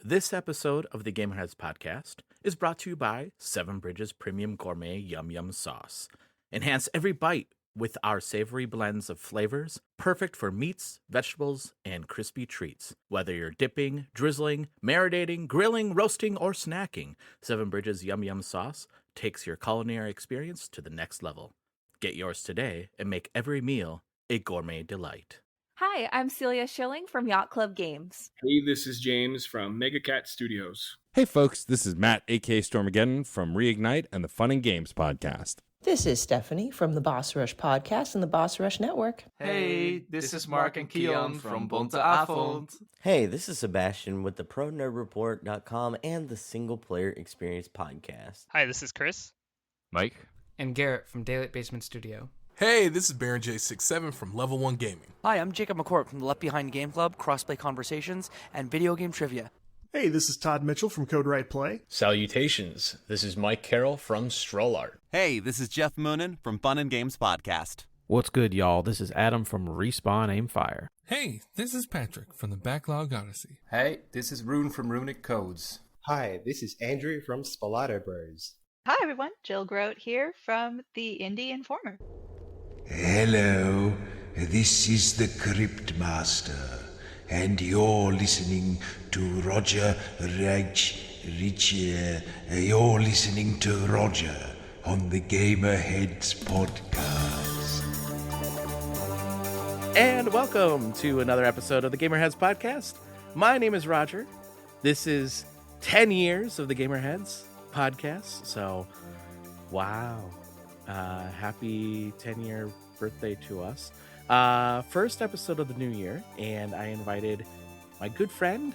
This episode of the Gamerheads Podcast is brought to you by Seven Bridges Premium Gourmet Yum Yum Sauce. Enhance every bite with our savory blends of flavors, perfect for meats, vegetables, and crispy treats. Whether you're dipping, drizzling, marinating, grilling, roasting, or snacking, Seven Bridges Yum Yum Sauce takes your culinary experience to the next level. Get yours today and make every meal a gourmet delight. Hi, I'm Celia Schilling from Yacht Club Games. Hey, this is James from Mega Cat Studios. Hey folks, this is Matt, aka Stormageddon from Reignite and the Fun and Games podcast. This is Stephanie from the Boss Rush podcast and the Boss Rush Network. Hey, this is Mark and Keon from Bonte Avond. Hey, this is Sebastian with the ProNerdReport.com and the Single Player Experience podcast. Hi, this is Chris. Mike. And Garrett from Daylight Basement Studio. Hey, this is Baron J67 from Level 1 Gaming. Hi, I'm Jacob McCourt from the Left Behind Game Club, Crossplay Conversations, and Video Game Trivia. Hey, this is Todd Mitchell from Code Right Play. Salutations, this is Mike Carroll from Stroll Art. Hey, this is Jeff Moonen from Fun and Games Podcast. What's good, y'all? This is Adam from Respawn Aimfire. Hey, this is Patrick from the Backlog Odyssey. Hey, this is Rune from Runic Codes. Hi, this is Andrew from Spalato Bros. Hi, everyone. Jill Grodt here from the Indie Informer. Hello, this is the Crypt Master, and you're listening to Roger You're listening to Roger on the Gamerheads Podcast. And welcome to another episode of the Gamerheads Podcast. My name is Roger. This is 10 years of the Gamerheads Podcast, so wow. Happy 10-year birthday to us. First episode of the new year, and I invited my good friend,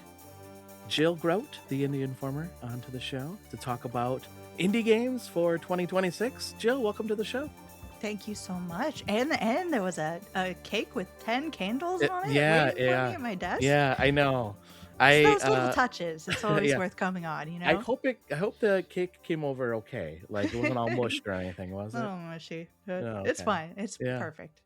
Jill Grodt, the Indie Informer, onto the show to talk about indie games for 2026. Jill, welcome to the show. Thank you so much. And there was a cake with 10 candles on it. Yeah. At my desk. Yeah, I know. Those little touches. It's always worth coming on, you know. I hope the cake came over okay. Like it wasn't all mushed or anything, was it? Oh, mushy. Okay. It's fine. It's perfect.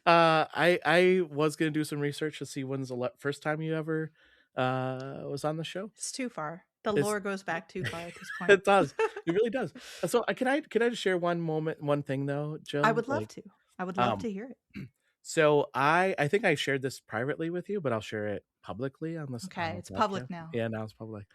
I was gonna do some research to see when's the first time you ever was on the show. It's too far. The lore goes back too far at this point. It does. It really does. So can I just share one thing though, Jill? I would love to. I would love to hear it. So I think I shared this privately with you, but I'll share it publicly on this. Okay, it's public now. Yeah, now it's public.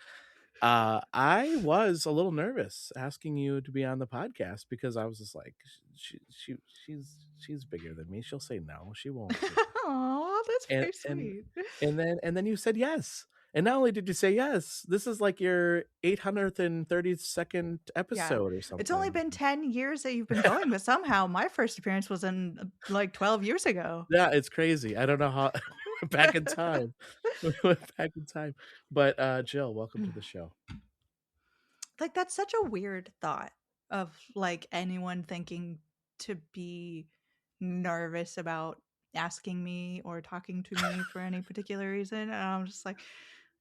I was a little nervous asking you to be on the podcast because I was just like, she's bigger than me. She'll say no. She won't. Oh, that's very sweet. And then you said yes. And not only did you say yes, this is like your 832nd episode or something. It's only been 10 years that you've been going, but somehow my first appearance was in like 12 years ago. Yeah, it's crazy. I don't know how. Back in time. Back in time. But Jill, welcome to the show. Like, that's such a weird thought of like anyone thinking to be nervous about asking me or talking to me for any particular reason. And I'm just like,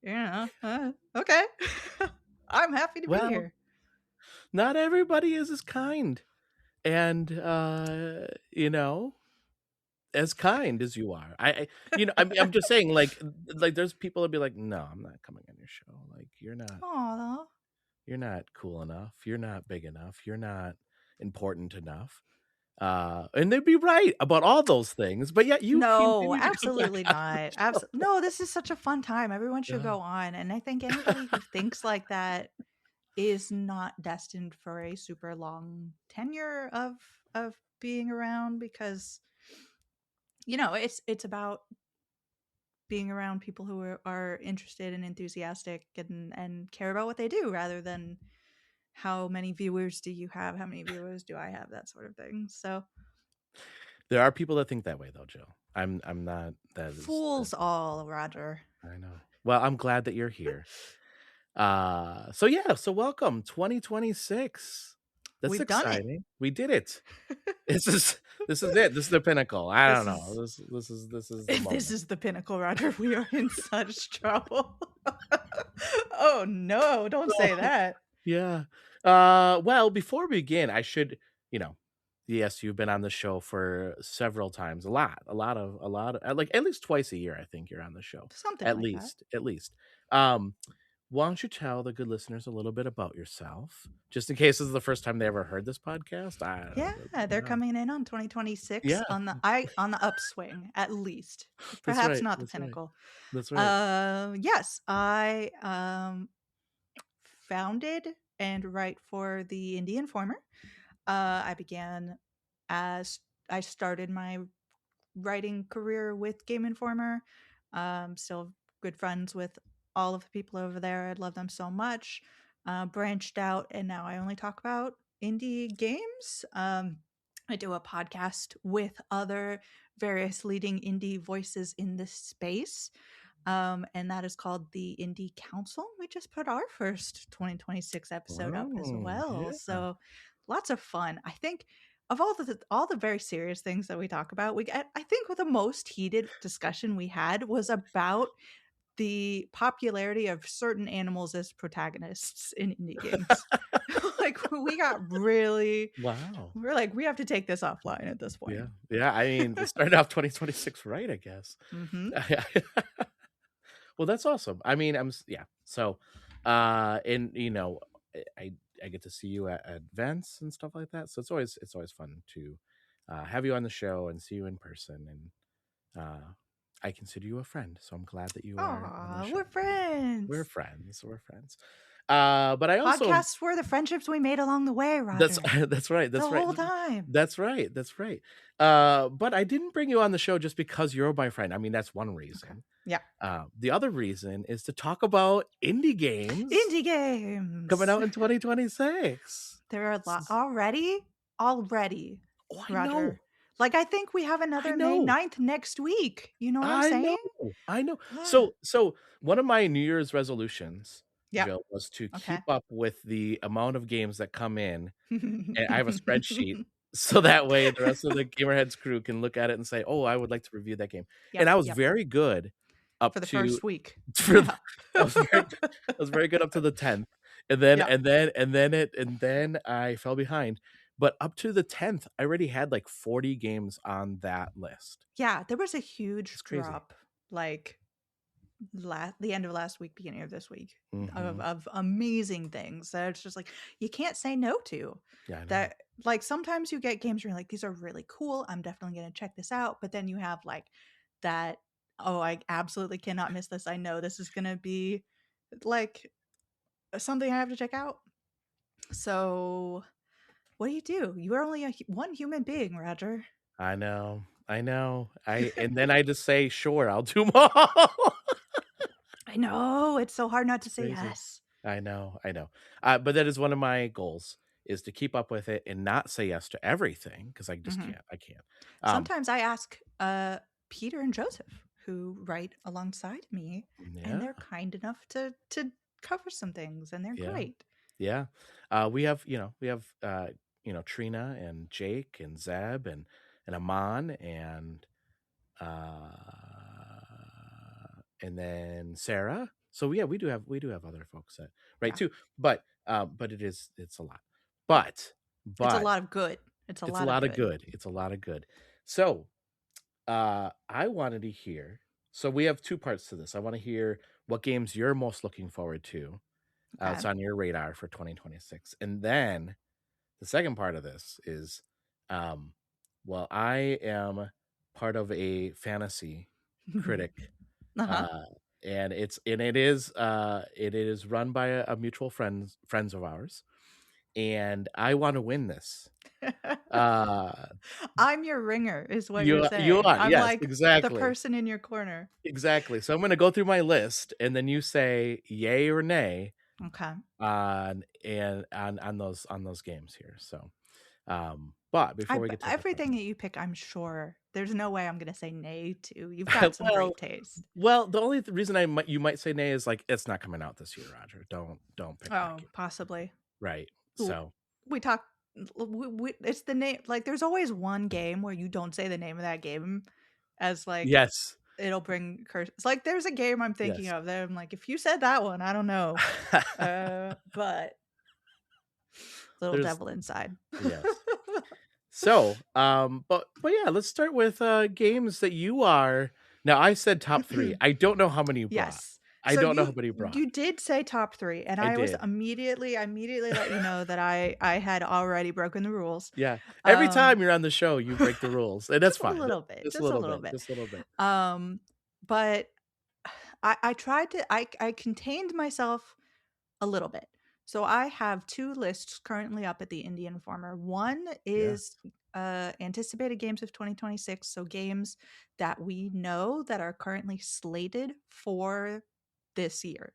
okay. I'm happy to be here. Not everybody is as kind. And, as kind as you are. I'm just saying, like there's people that be like, no, I'm not coming on your show. Like, you're not cool enough. You're not big enough. You're not important enough. And they'd be right about all those things, but yet no, absolutely not. No, this is such a fun time. Everyone should go on, and I think anybody who thinks like that is not destined for a super long tenure of being around, because it's about being around people who are interested and enthusiastic and care about what they do, rather than how many viewers do you have? How many viewers do I have? That sort of thing. So there are people that think that way, though, Jill. I'm not. Fools all, Roger. I know. Well, I'm glad that you're here. So welcome 2026. That's We've exciting. done it. We did it. This is it. This is the pinnacle. I don't know. This is the if moment. this is the pinnacle, Roger, we are in such trouble. Oh no, don't say that. Yeah. Well, before we begin, I should, yes, you've been on the show for several times. A lot of like at least twice a year. I think you're on the show. Something At like least. Why don't you tell the good listeners a little bit about yourself, just in case this is the first time they ever heard this podcast? They're coming in on 2026 Yeah. on the upswing, at least. That's Perhaps right, not the that's right. pinnacle. That's right. Yes, I founded and write for the Indie Informer. I began as I started my writing career with Game Informer. Still good friends with all of the people over there. I love them so much. Branched out, and now I only talk about indie games. I do a podcast with other various leading indie voices in this space. And that is called the Indie Council. We just put our first 2026 episode up as well. Yeah. So lots of fun. I think of all the very serious things that we talk about, I think the most heated discussion we had was about the popularity of certain animals as protagonists in indie games. Like we got really Wow. We're like, we have to take this offline at this point. Yeah. I mean, we started off 2026 right, I guess. Mm-hmm. Well, that's awesome. I mean, So, and I get to see you at events and stuff like that. So it's always fun to have you on the show and see you in person. And I consider you a friend, so I'm glad that you are. On the show. We're friends. We're friends. But I also podcasts were the friendships we made along the way, Roger. That's right. The whole time. That's right. But I didn't bring you on the show just because you're my friend. I mean, that's one reason. Okay. Yeah. The other reason is to talk about indie games. Indie games coming out in 2026. There are a lot already. Oh, I Roger. know. Like, I think we have another May 9th next week. You know what I'm saying? I know. Yeah. So one of my New Year's resolutions, Yeah. Jill, was to Okay. keep up with the amount of games that come in. And I have a spreadsheet. So that way the rest of the Gamerheads crew can look at it and say, oh, I would like to review that game. And I was very good up for the to first week. I was very good up to the 10th. And then I fell behind. But up to the 10th, I already had like 40 games on that list. Yeah, there was a huge crazy. drop, like the end of last week, beginning of this week, Mhm. of amazing things that it's just like you can't say no to. Yeah, I know. That like sometimes you get games where you're like, these are really cool. I'm definitely gonna check this out. But then you have like that, oh, I absolutely cannot miss this. I know this is gonna be like something I have to check out. So what do? You are only one human being, Roger. I know. And then I just say, sure, I'll do more. I know. It's so hard not to say Crazy. yes. I know. But that is one of my goals, is to keep up with it and not say yes to everything, because I just can't. I can't. Sometimes I ask Peter and Joseph, who write alongside me, and they're kind enough to cover some things, and they're great. Yeah. We have Trina and Jake and Zeb and Aman and then Sarah. So yeah, we do have other folks that too. But it's a lot. But it's a lot of good. It's a lot of good. It's a lot of good. So I wanted to hear. So we have two parts to this. I want to hear what games you're most looking forward to. It's on your radar for 2026. And then the second part of this is, well, I am part of a fantasy critic, and it is run by a mutual friends of ours, and I want to win this. I'm your ringer, is what you're saying. You are, I'm yes, like exactly. the person in your corner. Exactly. So I'm going to go through my list, and then you say yay or nay. Okay. On those games here. So, but before we get to everything that you pick, I'm sure there's no way I'm going to say nay to. You've got some great taste. Well, the only reason you might say nay is like it's not coming out this year, Roger. Don't pick. Oh, possibly. Right. Ooh, so we talk. It's the name. Like, there's always one game where you don't say the name of that game, as like yes. It'll bring curse. It's like there's a game I'm thinking of that I'm like, if you said that one, I don't know. But little devil inside. Yes. So, but yeah, let's start with games that you are. Now, I said top 3. I don't know how many you brought. Yes. I So don't know how many you brought. You did say top 3, and I I was did. immediately let you know that I had already broken the rules. Yeah. Every time you're on the show, you break the rules, and that's fine. A little bit. Just a little bit. Just a little bit. But I tried to I contained myself a little bit. So I have 2 lists currently up at the Indie Informer. One is anticipated games of 2026, so games that we know that are currently slated for this year.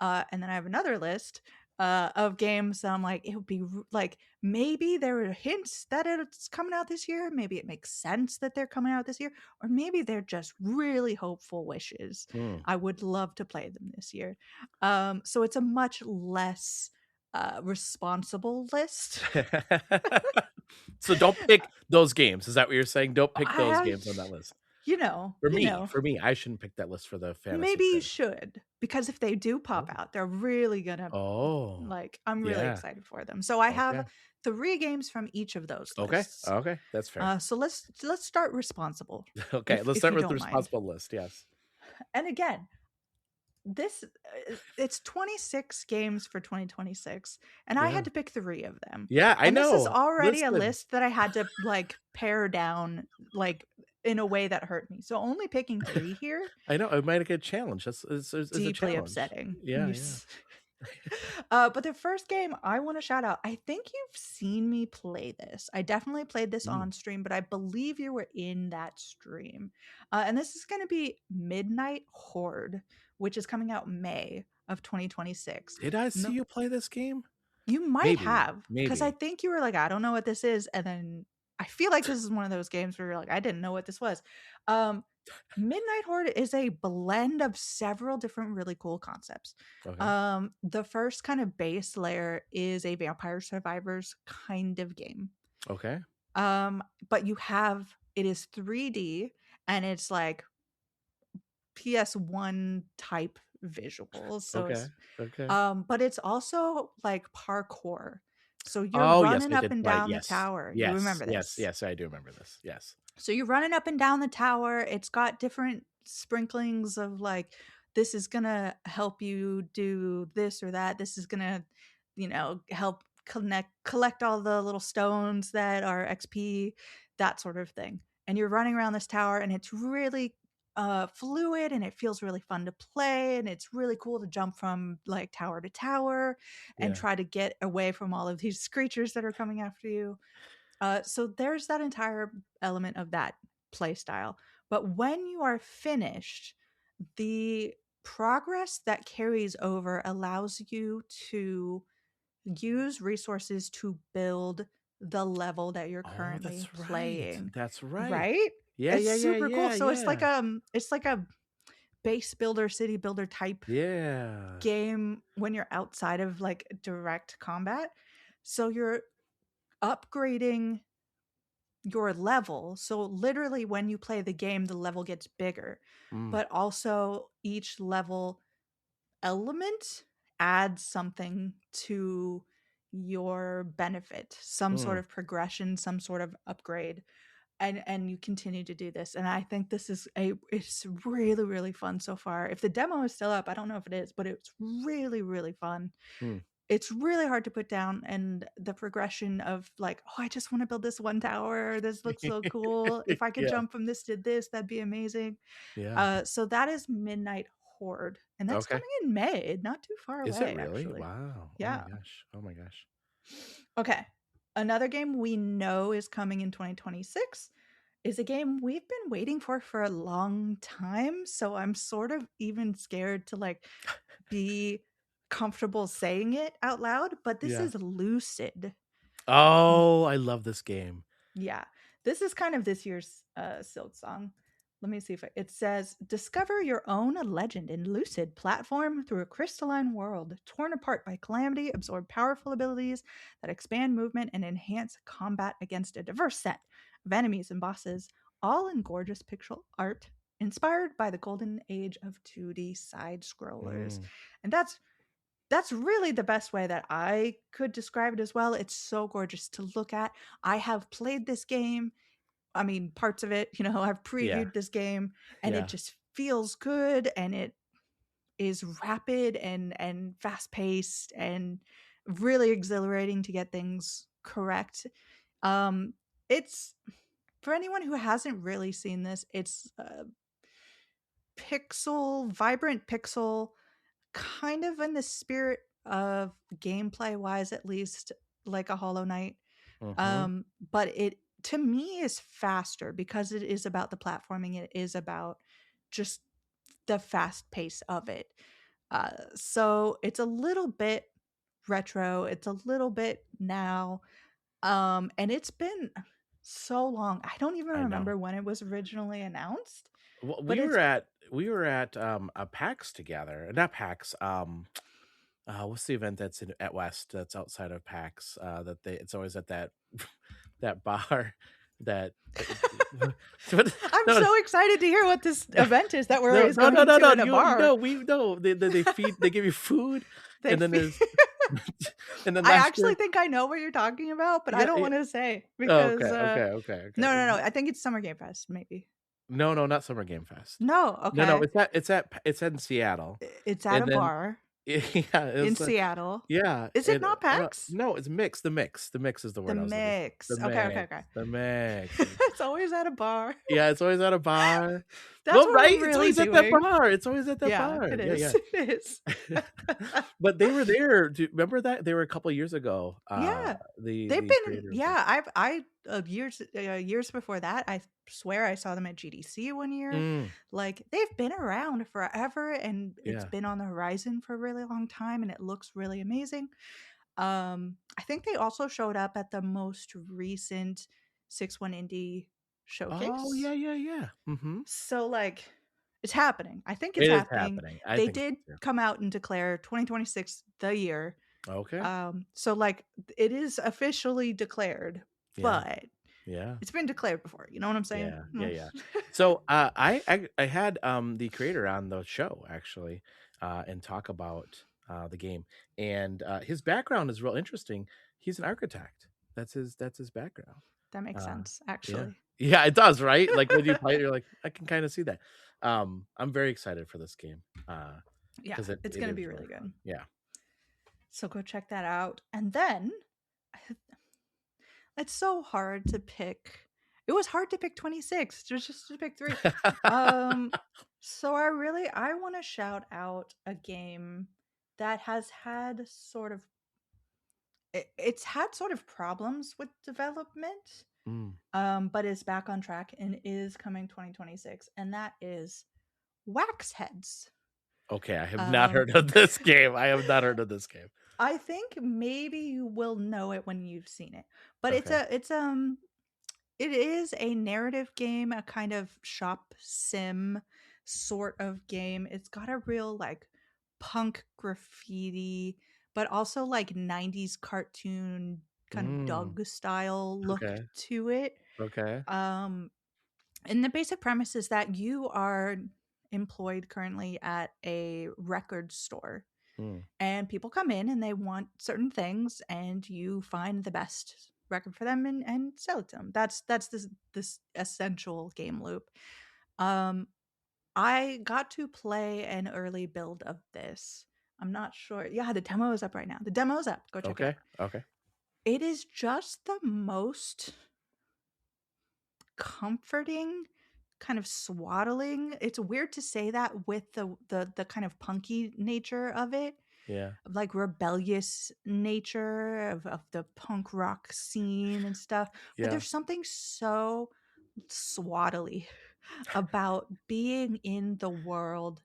And then I have another list of games that I'm like, it would be like, maybe there are hints that it's coming out this year. Maybe it makes sense that they're coming out this year, or maybe they're just really hopeful wishes. I would love to play them this year. So it's a much less responsible list. So don't pick those games. Is that what you're saying? Don't pick those games on that list. For me, I shouldn't pick that list for the fantasy. Maybe you should, because if they do pop out, they're really gonna. Like I'm really excited for them. So I have 3 games from each of those lists. Okay, that's fair. So let's start responsible. Okay, let's start with the responsible list. Yes. And again, it's 26 games for 2026, and I had to pick 3 of them. Yeah, I know. This is already a list that I had to like pare down like in a way that hurt me. So only picking 3 here. I know it might get a challenge. It's deeply a upsetting. Yeah. But the first game I want to shout out, I think you've seen me play this. I definitely played this on stream, but I believe you were in that stream. And this is going to be Midnight Horde, which is coming out May of 2026. Did I see you play this game? You might have, because I think you were like, I don't know what this is, and then I feel like this is one of those games where you're like, I didn't know what this was. Midnight Horde is a blend of several different really cool concepts. The first kind of base layer is a Vampire Survivors kind of game. Okay. But it is 3D, and it's like PS1 type visuals. So but it's also like parkour. So you're running up and down the tower. Yes, you remember this? Yes, I do remember this. Yes. So you're running up and down the tower. It's got different sprinklings of like, this is going to help you do this or that. This is going to, help collect all the little stones that are XP, that sort of thing. And you're running around this tower, and it's really fluid, and it feels really fun to play, and it's really cool to jump from like tower to tower and try to get away from all of these creatures that are coming after you. So there's that entire element of that play style. But when you are finished, the progress that carries over allows you to use resources to build the level that you're currently playing. That's right. Right? Yeah, it's super cool. So it's like a base builder, city builder type game when you're outside of like direct combat. So you're upgrading your level. So literally when you play the game, the level gets bigger, but also each level element adds something to your benefit, some sort of progression, some sort of upgrade. And you continue to do this. And I think it's really, really fun so far. If the demo is still up, I don't know if it is, but it's really, really fun. It's really hard to put down, and the progression of like, oh, I just want to build this one tower. This looks so cool. If I could jump from this to this, that'd be amazing. So that is Midnight Horde, and that's coming in May, not too far away. Is it really? Actually. Wow. Yeah. Oh my gosh. Okay. Another game we know is coming in 2026 is a game we've been waiting for a long time. So I'm sort of even scared to like be comfortable saying it out loud, but this is Lucid. Oh, I love this game. Yeah. This is kind of this year's Silk Song. Let me see if it says, discover your own legend in Lucid, platform through a crystalline world, torn apart by calamity, absorb powerful abilities that expand movement and enhance combat against a diverse set of enemies and bosses, all in gorgeous pixel art, inspired by the golden age of 2D side scrollers. And that's that's really the best way that I could describe it as well. It's so gorgeous to look at. I have played this game. I mean, parts of it, I've previewed this game, and it just feels good, and it is rapid and fast paced and really exhilarating to get things correct. It's for anyone who hasn't really seen this, it's vibrant pixel, kind of in the spirit of gameplay wise, at least, like a Hollow Knight. But it, to me, is faster because it is about the platforming. It is about just the fast pace of it. So it's a little bit retro. It's a little bit now. And it's been so long. I don't even remember when it was originally announced. Well, we were at a PAX together. Not PAX. What's the event that's at West that's outside of PAX? It's always at that bar. I'm so excited to hear what this event is that we're always going to in a bar. They give you food, and then there's and then I actually think I know what you're talking about, but I don't want to say because okay. No. I think it's Summer Game Fest, maybe. No, not Summer Game Fest. No, okay. No, it's in Seattle. It's at a bar. Yeah, in Seattle. Yeah. Is it not PAX? No, it's mix. The mix is the word. The mix. Okay. The mix. It's always at a bar. Yeah, it's always at a bar. That's what right. Really it's always doing. At that bar. It's always at that bar. It is. Yeah. It is. But they were there. Do you remember that? They were a couple of years ago. They've been. Yeah, I years before that. I swear I saw them at GDC one year. Like, they've been around forever, and it's been on the horizon for a really long time, and it looks really amazing. I think they also showed up at the most recent 6-1 Indie showcase. Oh yeah. So, like, it's happening. I think it's happening. They did come out and declare 2026 the year. Okay. So, like, it is officially declared, but it's been declared before. You know what I'm saying? Yeah. So I had the creator on the show actually, and talk about the game, and his background is real interesting. He's an architect. That's his background. That makes sense, actually. Yeah, it does, right? Like, when you play it, you're like, I can kind of see that. I'm very excited for this game. It's going to be really good. Fun. Yeah. So go check that out. And then it's so hard to pick. It was hard to pick 26, just to pick 3. So I want to shout out a game that has had it's had sort of problems with development, but is back on track and is coming 2026, and that is Waxheads. Okay, I have not heard of this game. I think maybe you will know it when you've seen it, but it is a narrative game, a kind of shop sim sort of game. It's got a real, like, punk graffiti, but also like 90s cartoon kind of Doug style look to it. Okay. And the basic premise is that you are employed currently at a record store, and people come in and they want certain things, and you find the best record for them and sell it to them. That's this essential game loop. I got to play an early build of this. I'm not sure. Yeah, the demo is up right now. The demo's up. Go check it out. Okay. It is just the most comforting, kind of swaddling. It's weird to say that with the kind of punky nature of it. Yeah. Like, rebellious nature of the punk rock scene and stuff. But there's something so swaddly about being in the world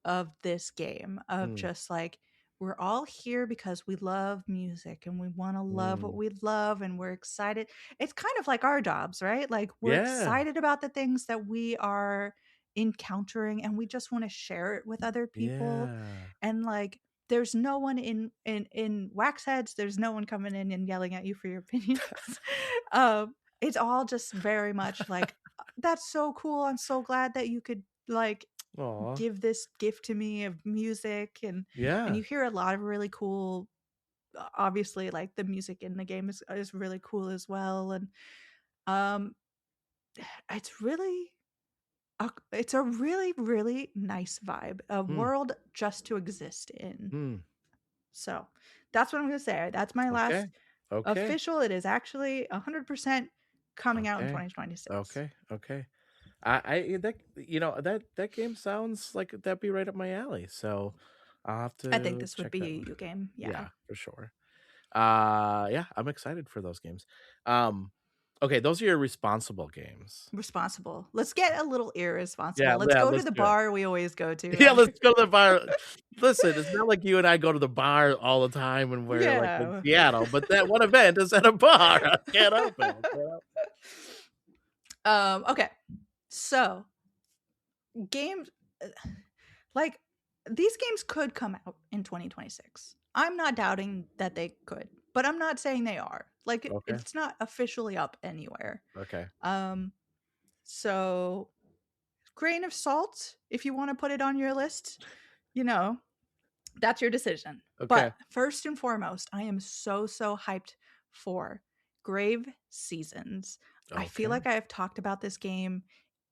of this game, of just like, we're all here because we love music and we want to love what we love, and we're excited. It's kind of like our jobs, right? Like, we're excited about the things that we are encountering, and we just want to share it with other people. And, like, there's no one in Waxheads, there's no one coming in and yelling at you for your opinions. It's all just very much like, that's so cool. I'm so glad that you could, like, give this gift to me of music, and you hear a lot of really cool. Obviously, like the music in the game is really cool as well, and it's a really, really nice vibe, a world just to exist in. So that's what I'm gonna say. That's my last official. It is actually 100% coming out in 2026. Okay. I that game sounds like that'd be right up my alley. So I'll have to. I think this would be a EU game. Yeah, for sure. Yeah, I'm excited for those games. Okay, those are your responsible games. Responsible. Let's get a little irresponsible. Yeah, let's go to let's the do it. bar we always go to. Yeah, let's go to the bar. Listen, it's not like you and I go to the bar all the time when we're like in Seattle, but that one event is at a bar. I can't help it. Okay. So games like these games could come out in 2026. I'm not doubting that they could, but I'm not saying they are. Like it's not officially up anywhere. Okay. So grain of salt if you want to put it on your list, that's your decision. Okay. But first and foremost, I am so hyped for Grave Seasons. I feel like I have talked about this game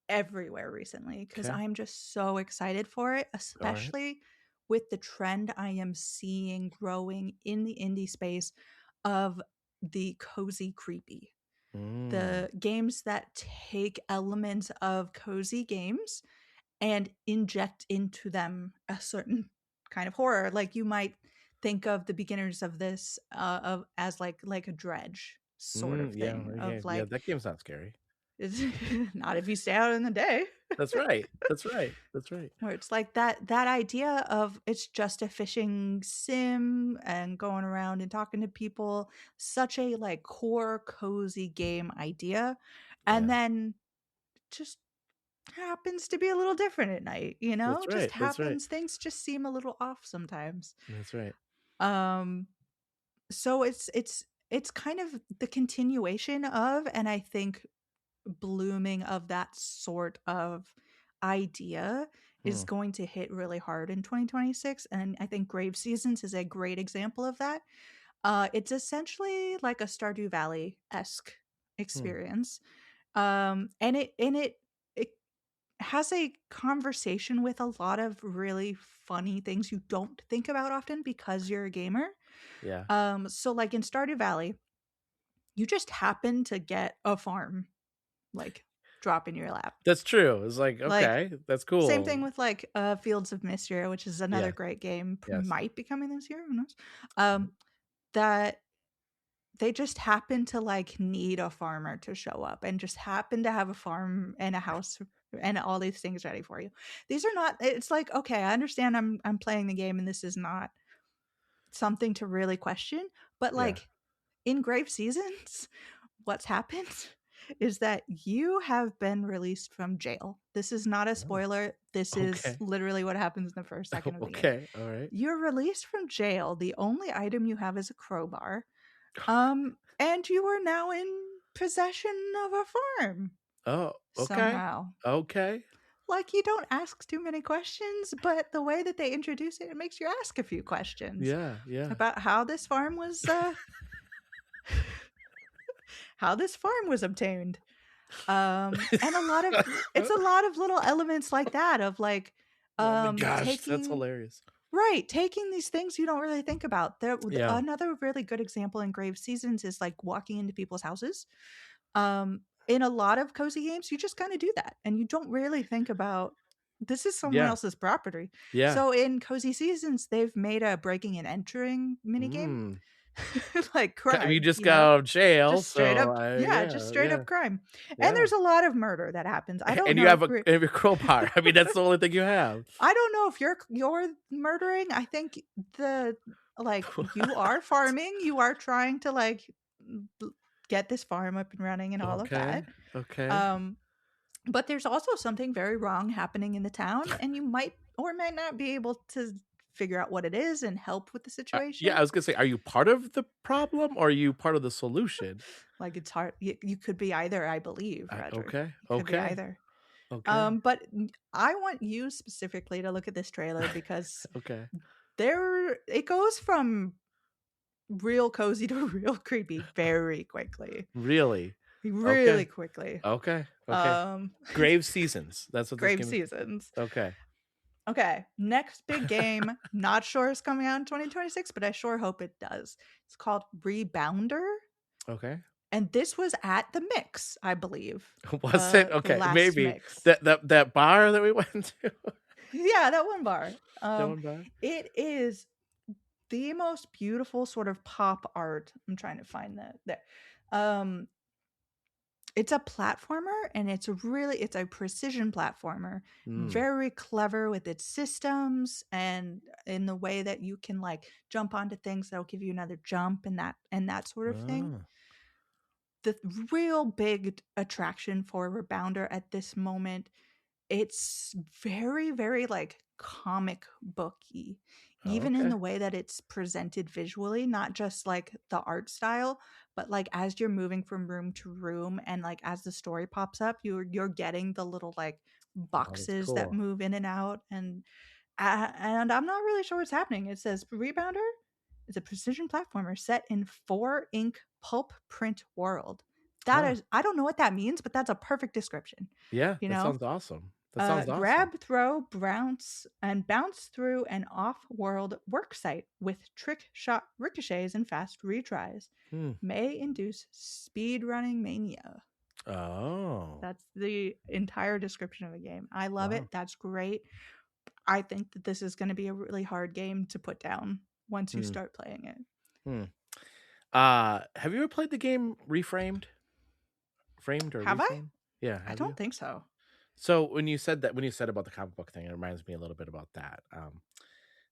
everywhere recently because I am just so excited for it, especially with the trend I am seeing growing in the indie space of the cozy creepy. The games that take elements of cozy games and inject into them a certain kind of horror. Like you might think of the beginners of this as like a Dredge sort of thing. That game's not scary. It's not if you stay out in the day. That's right. Where it's like that idea of it's just a fishing sim and going around and talking to people, such a like core cozy game idea, and then just happens to be a little different at night, That's right, just happens. Things just seem a little off sometimes. That's right. So it's kind of the continuation of, and I think blooming of that sort of idea is going to hit really hard in 2026, and I think Grave Seasons is a great example of that. It's essentially like a Stardew Valley-esque experience, and it has a conversation with a lot of really funny things you don't think about often because you're a gamer. So like in Stardew Valley, you just happen to get a farm like drop in your lap. That's true. It's like, okay, that's cool. Same thing with like Fields of Mysteria, which is another great game. Might be coming this year, who knows? That they just happen to like need a farmer to show up and just happen to have a farm and a house and all these things ready for you. These are not, it's like, okay, I understand I'm playing the game and this is not something to really question, but like in Grave Seasons, what's happened is that you have been released from jail. This is not a spoiler. This is literally what happens in the first second of the game. All right. You're released from jail. The only item you have is a crowbar. And you are now in possession of a farm. Oh, okay. Somehow. Okay. Like you don't ask too many questions, but the way that they introduce it, it makes you ask a few questions. Yeah. About how this farm was obtained. And it's a lot of little elements like that of like oh my gosh, that's hilarious. Right, taking these things you don't really think about. Another really good example in Grave Seasons is like walking into people's houses. In a lot of cozy games, you just kind of do that, and you don't really think about this is someone else's property. So in Cozy Seasons, they've made a breaking and entering minigame. Like crime. You just got out of jail. Just straight so up, just straight up crime. And there's a lot of murder that happens. I don't know. And you have a crowbar. I mean, that's the only thing you have. I don't know if you're murdering. I think you are farming. You are trying to like get this farm up and running and all of that. Okay. But there's also something very wrong happening in the town, and you might or might not be able to figure out what it is and help with the situation. I was gonna say, are you part of the problem or are you part of the solution? Like it's hard. You could be either, I believe. Roger. Okay. Could be either. Okay. But I want you specifically to look at this trailer because Okay. it goes from real cozy to real creepy very quickly. Really? Really quickly. Okay. Grave Seasons. That's what this Grave game is. Seasons. Okay. Okay. Next big game. Not sure it's coming out in 2026, but I sure hope it does. It's called Rebounder. Okay. And this was at the Mix, I believe. Was it? Okay. Last Maybe. Mix. That bar that we went to. Yeah, that one bar. That one bar. It is the most beautiful sort of pop art. I'm trying to find that there. It's a platformer, and it's a precision platformer. Very clever with its systems and in the way that you can like jump onto things that'll give you another jump and that sort of thing. The real big attraction for Rebounder at this moment, it's very, very like comic booky, even in the way that it's presented visually, not just like the art style, but like as you're moving from room to room and like as the story pops up, you're getting the little like boxes that move in and out, and I'm not really sure what's happening. It says Rebounder is a precision platformer set in 4-ink pulp print world. That is, I don't know what that means, but that's a perfect description. Yeah, you that know? sounds awesome. That sounds awesome. Grab, throw, bounce through an off-world work site with trick shot ricochets and fast retries. May induce speed running mania. Oh. That's the entire description of the game. I love it. That's great. I think that this is going to be a really hard game to put down once you start playing it. Have you ever played the game Reframed? Framed or Have Reframed? Yeah. I don't think so. So when you said about the comic book thing, it reminds me a little bit about that.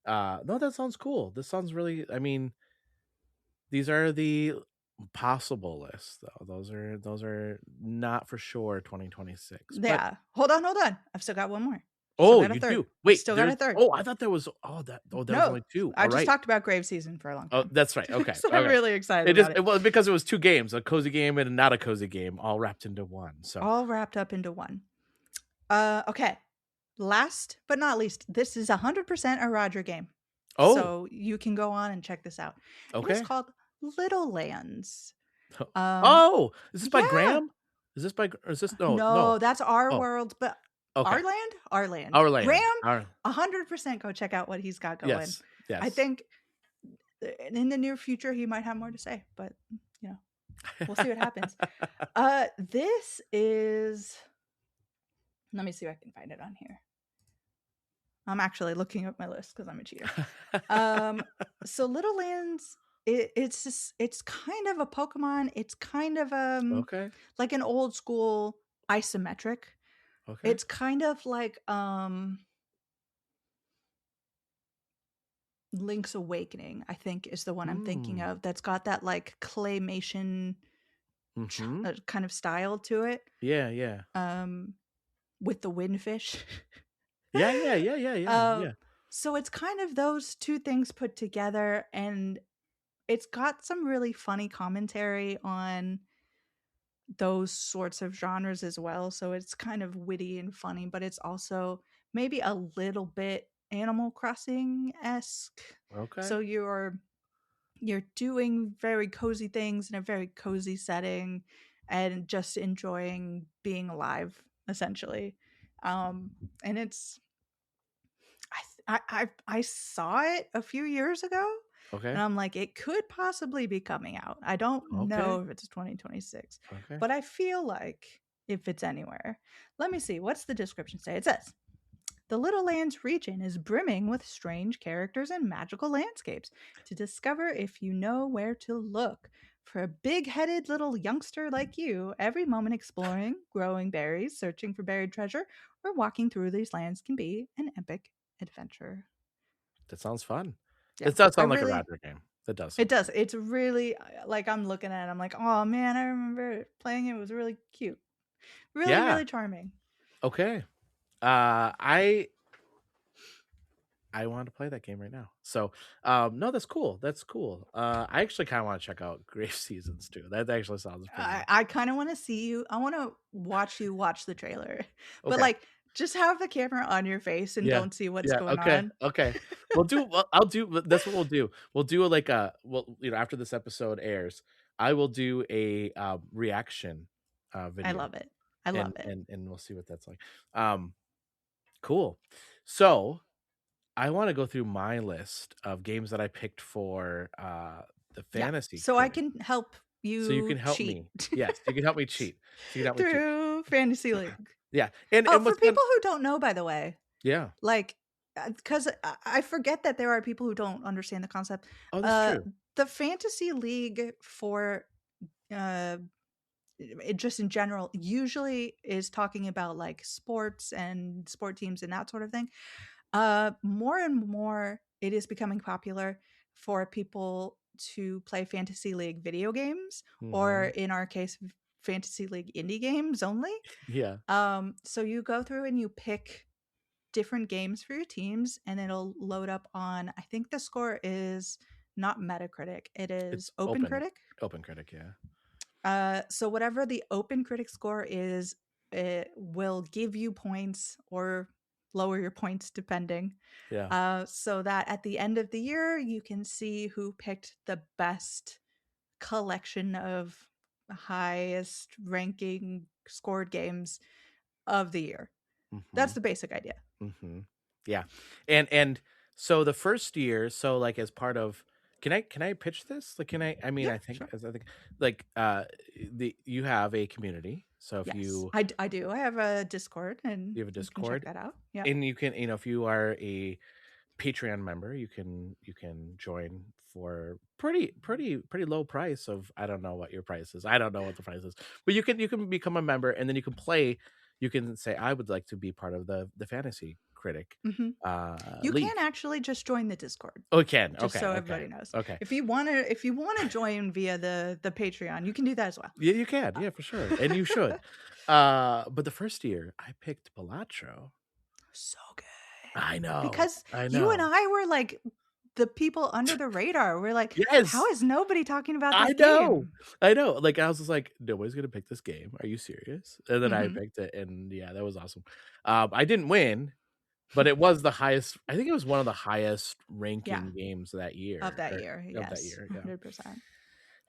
No, that sounds cool. This sounds really, I mean, these are the possible lists though. Those are not for sure 2026. Yeah. Hold on. I've still got one more. Oh, you do? Wait, still got a third. Oh, I thought there was. There was only two. I just talked about Grave Season for a long time. Oh, that's right. Okay, so I'm really excited. It was because it was two games, a cozy game and not a cozy game, all wrapped into one. So all wrapped up into one. Okay. Last but not least, this is 100% a Roger game. Oh, so you can go on and check this out. Okay. It's called Little Lands. Is this by Graham? Is this by? Or is this no? That's Our World, but. Okay. Our land. Graham, 100% go check out what he's got going. Yes. I think in the near future he might have more to say, but you know, we'll see what happens. This is. Let me see if I can find it on here. I'm actually looking up my list because I'm a cheater. So Little Lands, it's kind of a Pokemon. It's kind of like an old school isometric. Okay. It's kind of like Link's Awakening, I think is the one I'm thinking of. That's got that like claymation kind of style to it. Yeah. With the windfish. Yeah. So it's kind of those two things put together, and it's got some really funny commentary on those sorts of genres as well. So it's kind of witty and funny, but it's also maybe a little bit Animal Crossing-esque. Okay. So you're doing very cozy things in a very cozy setting and just enjoying being alive, essentially. And it's I saw it a few years ago. Okay. And I'm like, it could possibly be coming out. I don't know if it's 2026. Okay. But I feel like if it's anywhere. Let me see. What's the description say? It says, the Little Lands region is brimming with strange characters and magical landscapes to discover if you know where to look. For a big-headed little youngster like you, every moment exploring, growing berries, searching for buried treasure, or walking through these lands can be an epic adventure. That sounds fun. Yeah. It does sound like a Roger game. It does. It does. It's really like I'm looking at it. I'm like, oh man, I remember playing it. It was really cute. Really charming. Okay. I I want to play that game right now. So no, that's cool. That's cool. I actually kind of want to check out Grave Seasons too. That actually sounds pretty good. I kind of want to see you. I want to watch you watch the trailer, but Okay. like just have the camera on your face and don't see what's going on. Okay. I'll do. That's what we'll do. We'll do like after this episode airs, I will do a reaction video. I love it. I love it. And we'll see what that's like. Cool. So I want to go through my list of games that I picked for the fantasy. So I can help you. So you can help cheat. me. Yes, you can help me cheat. So you can help me cheat. Through Fantasy League. Yeah. And for people who don't know, by the way, yeah, like because I forget that there are people who don't understand the concept. Oh, that's true. The Fantasy League for just in general usually is talking about like sports and sport teams and that sort of thing. More and more it is becoming popular for people to play Fantasy League video games, or in our case Fantasy League indie games only. Yeah. So you go through and you pick different games for your teams, and it'll load up on, I think the score is not Metacritic, it's OpenCritic. OpenCritic, yeah. So whatever the OpenCritic score is, it will give you points or lower your points depending. Yeah. So that at the end of the year you can see who picked the best collection of highest ranking scored games of the year. That's the basic idea. Yeah. And so the first year, so like as part of, can I pitch this? Like, I think like you have a community. So if you, I do. I have a Discord, and you have a Discord. Check that out. Yeah. And you can, if you are a Patreon member, you can join for pretty low price of, I don't know what your price is. I don't know what the price is, but you can become a member, and then you can play. You can say, I would like to be part of the Fantasy Critic. You league. can actually just join the Discord. Oh, you can. Just Okay. so everybody knows. Okay. If you want to join via the Patreon, you can do that as well. Yeah, you can. Yeah, for sure. And you should. But the first year I picked Balatro. So good. I know. Because I know. you and I were like the people under the radar. We're like, yes. How is nobody talking about this game? I know. Like, I was just like, nobody's gonna pick this game. Are you serious? And then I picked it, and yeah, that was awesome. I didn't win, but it was the highest. I think it was one of the highest ranking games that year. Of that year, yeah.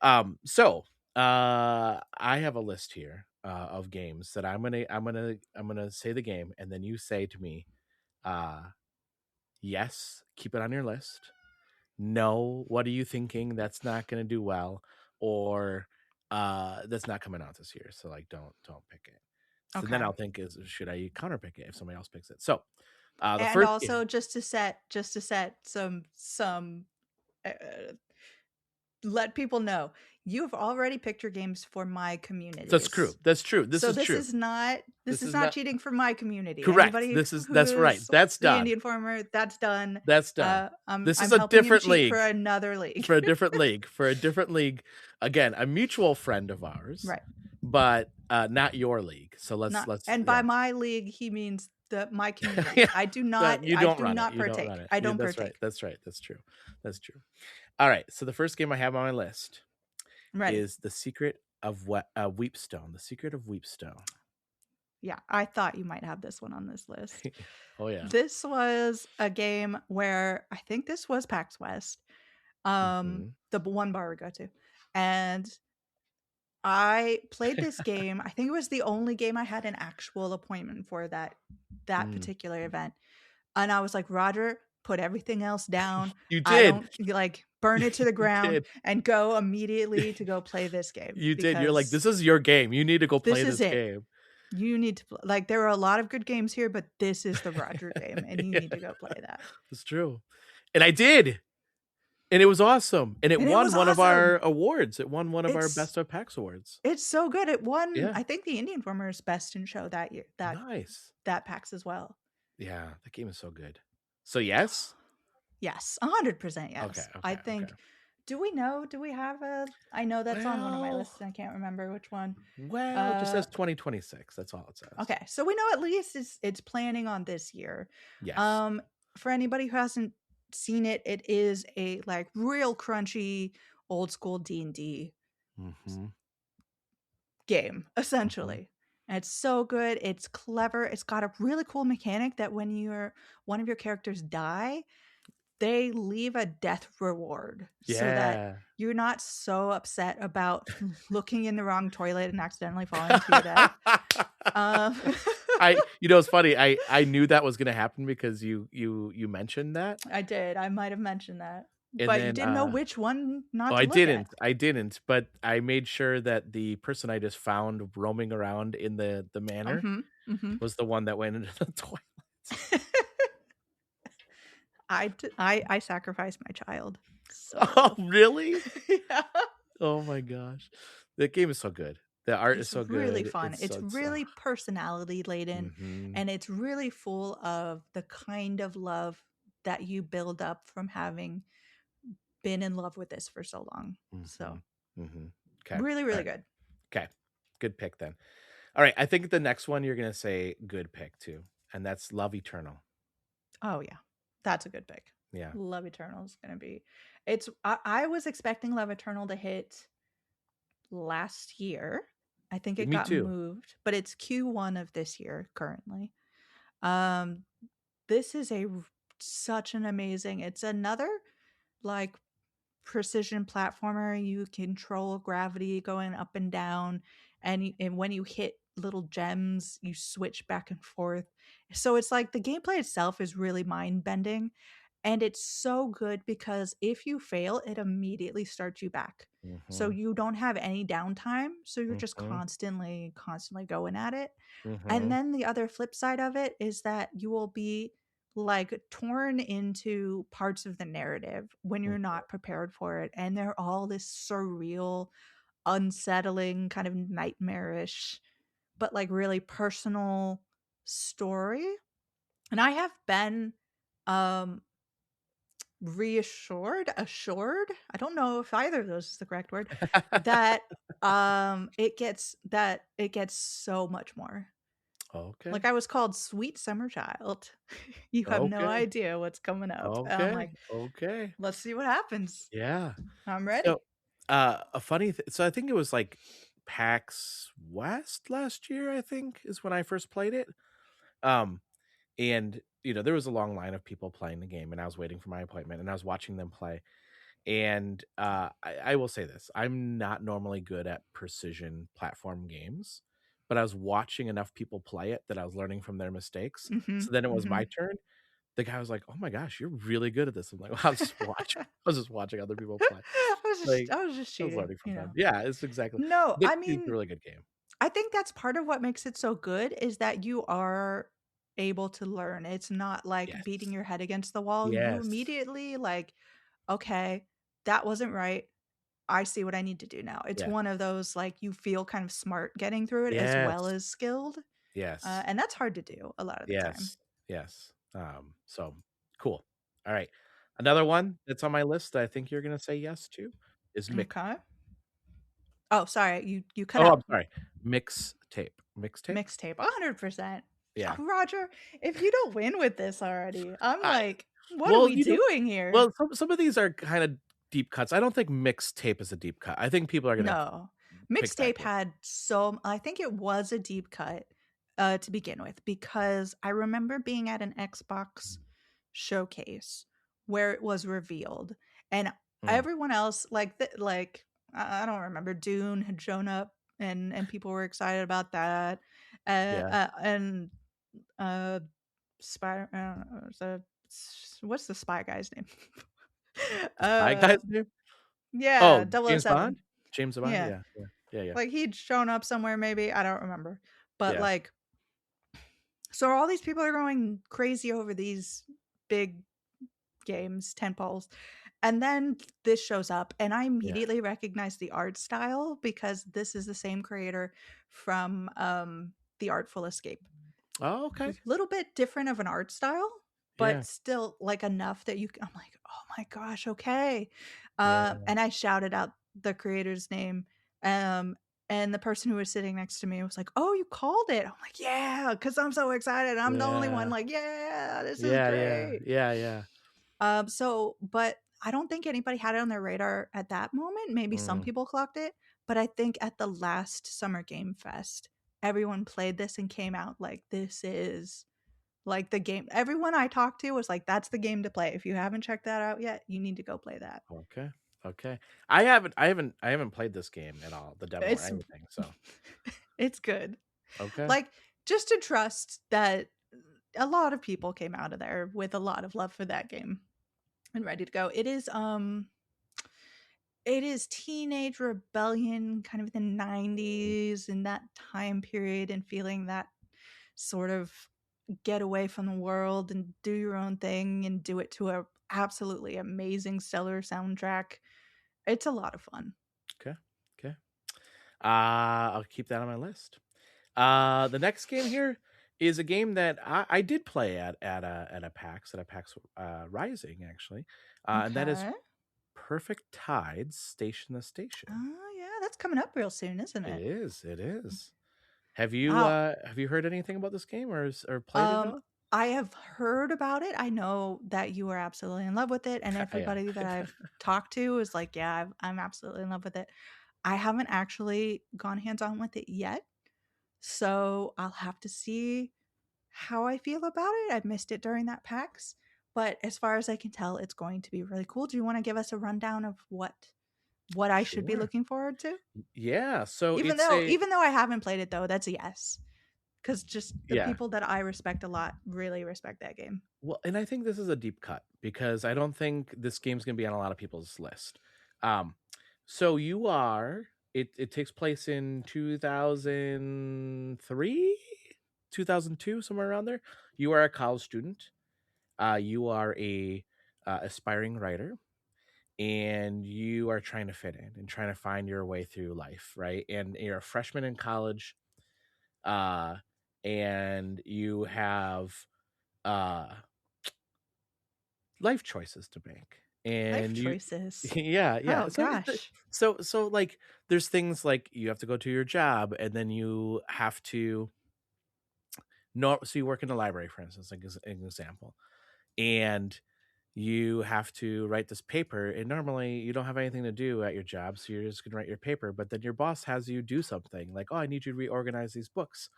100%. So I have a list here of games that I'm gonna say the game, and then you say to me, yes, keep it on your list. No, what are you thinking? That's not going to do well, or that's not coming out this year. So like, don't pick it. So then I'll think, should I counter pick it if somebody else picks it? So just to set some let people know, you've already picked your games for my community. That's true. This is true. This is not cheating for my community. Correct. That's right. That's done. The Indian Farmer, that's done. That's done. This is a different league. For another league. For a different league. Again, a mutual friend of ours. Right. But not your league. So let's by my league he means my community. I do not partake. I don't partake. That's right. That's true. All right. So the first game I have on my list is The Secret of Weepstone. The Secret of Weepstone. Yeah, I thought you might have this one on this list. Oh yeah. This was a game where I think this was PAX West, the one bar we go to, and I played this game. I think it was the only game I had an actual appointment for that particular event, and I was like, Roger, put everything else down. You did. Burn it to the ground and go immediately to go play this game. You did. You're like, this is your game. You need to go play this game. You need to play. There are a lot of good games here, but this is the Roger game, and you need to go play that. It's true. And I did. And it was awesome. And it won one of our awards. It won one of our Best of PAX awards. It's so good. It won, I think, the Indian Farmer's Best in Show that year. Nice. That PAX as well. Yeah, that game is so good. So yes? Yes, 100% yes. Okay, I think. Okay. Do we have a? I know that's on one of my lists, and I can't remember which one. Well, it just says 2026. That's all it says. Okay, so we know at least it's planning on this year. Yes. for anybody who hasn't seen it, it is a like real crunchy old school D&D game, essentially. And it's so good. It's clever. It's got a really cool mechanic that when one of your characters die, they leave a death reward so that you're not so upset about looking in the wrong toilet and accidentally falling to your death. It's funny. I knew that was going to happen because you mentioned that. I did. I might have mentioned that. And but then, you didn't know which one not to I look didn't. at. I didn't. But I made sure that the person I just found roaming around in the manor was the one that went into the toilet. I sacrificed my child. So. Oh, really? Yeah. Oh my gosh. The game is so good. The art is so good. Really fun. It's really personality laden, and it's really full of the kind of love that you build up from having been in love with this for so long. So Okay. Really, really good. Okay. Good pick then. All right. I think the next one you're going to say good pick too. And that's Love Eternal. Oh yeah. That's a good pick. Yeah. Love Eternal is going to be, I was expecting Love Eternal to hit last year. I think it got moved, but it's Q1 of this year currently. This is such an amazing, it's another like precision platformer. You control gravity going up and down, and when you hit little gems, you switch back and forth. So it's like the gameplay itself is really mind-bending, and it's so good because if you fail, it immediately starts you back. So you don't have any downtime, so you're just constantly going at it. And then the other flip side of it is that you will be like torn into parts of the narrative when you're not prepared for it, and they're all this surreal, unsettling, kind of nightmarish, but like really personal story. And I have been assured, I don't know if either of those is the correct word, that it gets so much more. Okay. Like I was called Sweet Summer Child. You have no idea what's coming up. Okay. I'm like, okay. Let's see what happens. Yeah. I'm ready. So, a funny so I think it was like PAX West last year, I think, is when I first played it. And there was a long line of people playing the game, and I was waiting for my appointment, and I was watching them play. And I will say this: I'm not normally good at precision platform games, but I was watching enough people play it that I was learning from their mistakes. So then it was my turn. The guy was like, "Oh my gosh, you're really good at this." I'm like, well, I was just watching other people play. I was just cheating. Learning from them. Yeah, it's exactly. No, I mean, it's a really good game. I think that's part of what makes it so good is that you are able to learn. It's not like beating your head against the wall. You immediately like, okay, that wasn't right. I see what I need to do now. It's one of those like you feel kind of smart getting through it as well as skilled. Yes. And that's hard to do a lot of the time. Yes. So cool. All right. Another one that's on my list that I think you're gonna say yes to is Okay. Oh, sorry, you cut out. Oh, I'm sorry. Mixtape. 100%. Yeah. Roger, if you don't win with this already, I'm like, what are we doing here? Well, some of these are kind of deep cuts. I don't think Mixtape is a deep cut. I think people are gonna. No, Mixtape had I think it was a deep cut to begin with, because I remember being at an Xbox showcase where it was revealed, and everyone else like I don't remember, Dune had shown up and people were excited about that. And Spy, I don't know, what's the spy guy's name? Spy guy's name? Yeah, James 007. Bond? James Bond? Yeah. Like he'd shown up somewhere, maybe, I don't remember. But like, so all these people are going crazy over these big games, tentpoles. And then this shows up, and I immediately recognize the art style because this is the same creator from The Artful Escape. Oh, okay. A little bit different of an art style, but still like enough that I'm like, oh my gosh, okay. And I shouted out the creator's name. And And the person who was sitting next to me was like, "Oh, you called it." I'm like, "Yeah," because I'm so excited. I'm the only one like, "Yeah, this is great." Yeah. But I don't think anybody had it on their radar at that moment. Maybe some people clocked it, but I think at the last Summer Game Fest, everyone played this and came out like, this is like the game. Everyone I talked to was like, that's the game to play. If you haven't checked that out yet, you need to go play that. Okay. I haven't played this game at all, the demo or anything. So it's good. Okay. Like, just to trust that a lot of people came out of there with a lot of love for that game and ready to go. It is teenage rebellion, kind of the 90s, in that time period, and feeling that sort of get away from the world and do your own thing and do it to a absolutely amazing, stellar soundtrack. It's a lot of fun. Okay. I'll keep that on my list. The next game here is a game that I did play at a PAX Rising, actually, and that is Perfect Tides Station to Station. Oh yeah, that's coming up real soon, isn't it? It is. Have you heard anything about this game or played it at all? I have heard about it. I know that you are absolutely in love with it, and everybody that I've talked to is like, yeah, I'm absolutely in love with it. I haven't actually gone hands-on with it yet, so I'll have to see how I feel about it. I've missed it during that PAX, but as far as I can tell, it's going to be really cool. Do you want to give us a rundown of what I should be looking forward to? Yeah. So even though I haven't played it, though, that's a yes. Because just the people that I respect a lot really respect that game. Well, and I think this is a deep cut because I don't think this game's going to be on a lot of people's list. So you are, it takes place in 2003, 2002, somewhere around there. You are a college student. You are a aspiring writer, and you are trying to fit in and trying to find your way through life, right? And you're a freshman in college. And you have life choices to make. And choices. Yeah. Oh, gosh. So like there's things like you have to go to your job, and then you have to so you work in the library, for instance, like as an example, and you have to write this paper, and normally you don't have anything to do at your job, so you're just gonna write your paper, but then your boss has you do something like, oh, I need you to reorganize these books.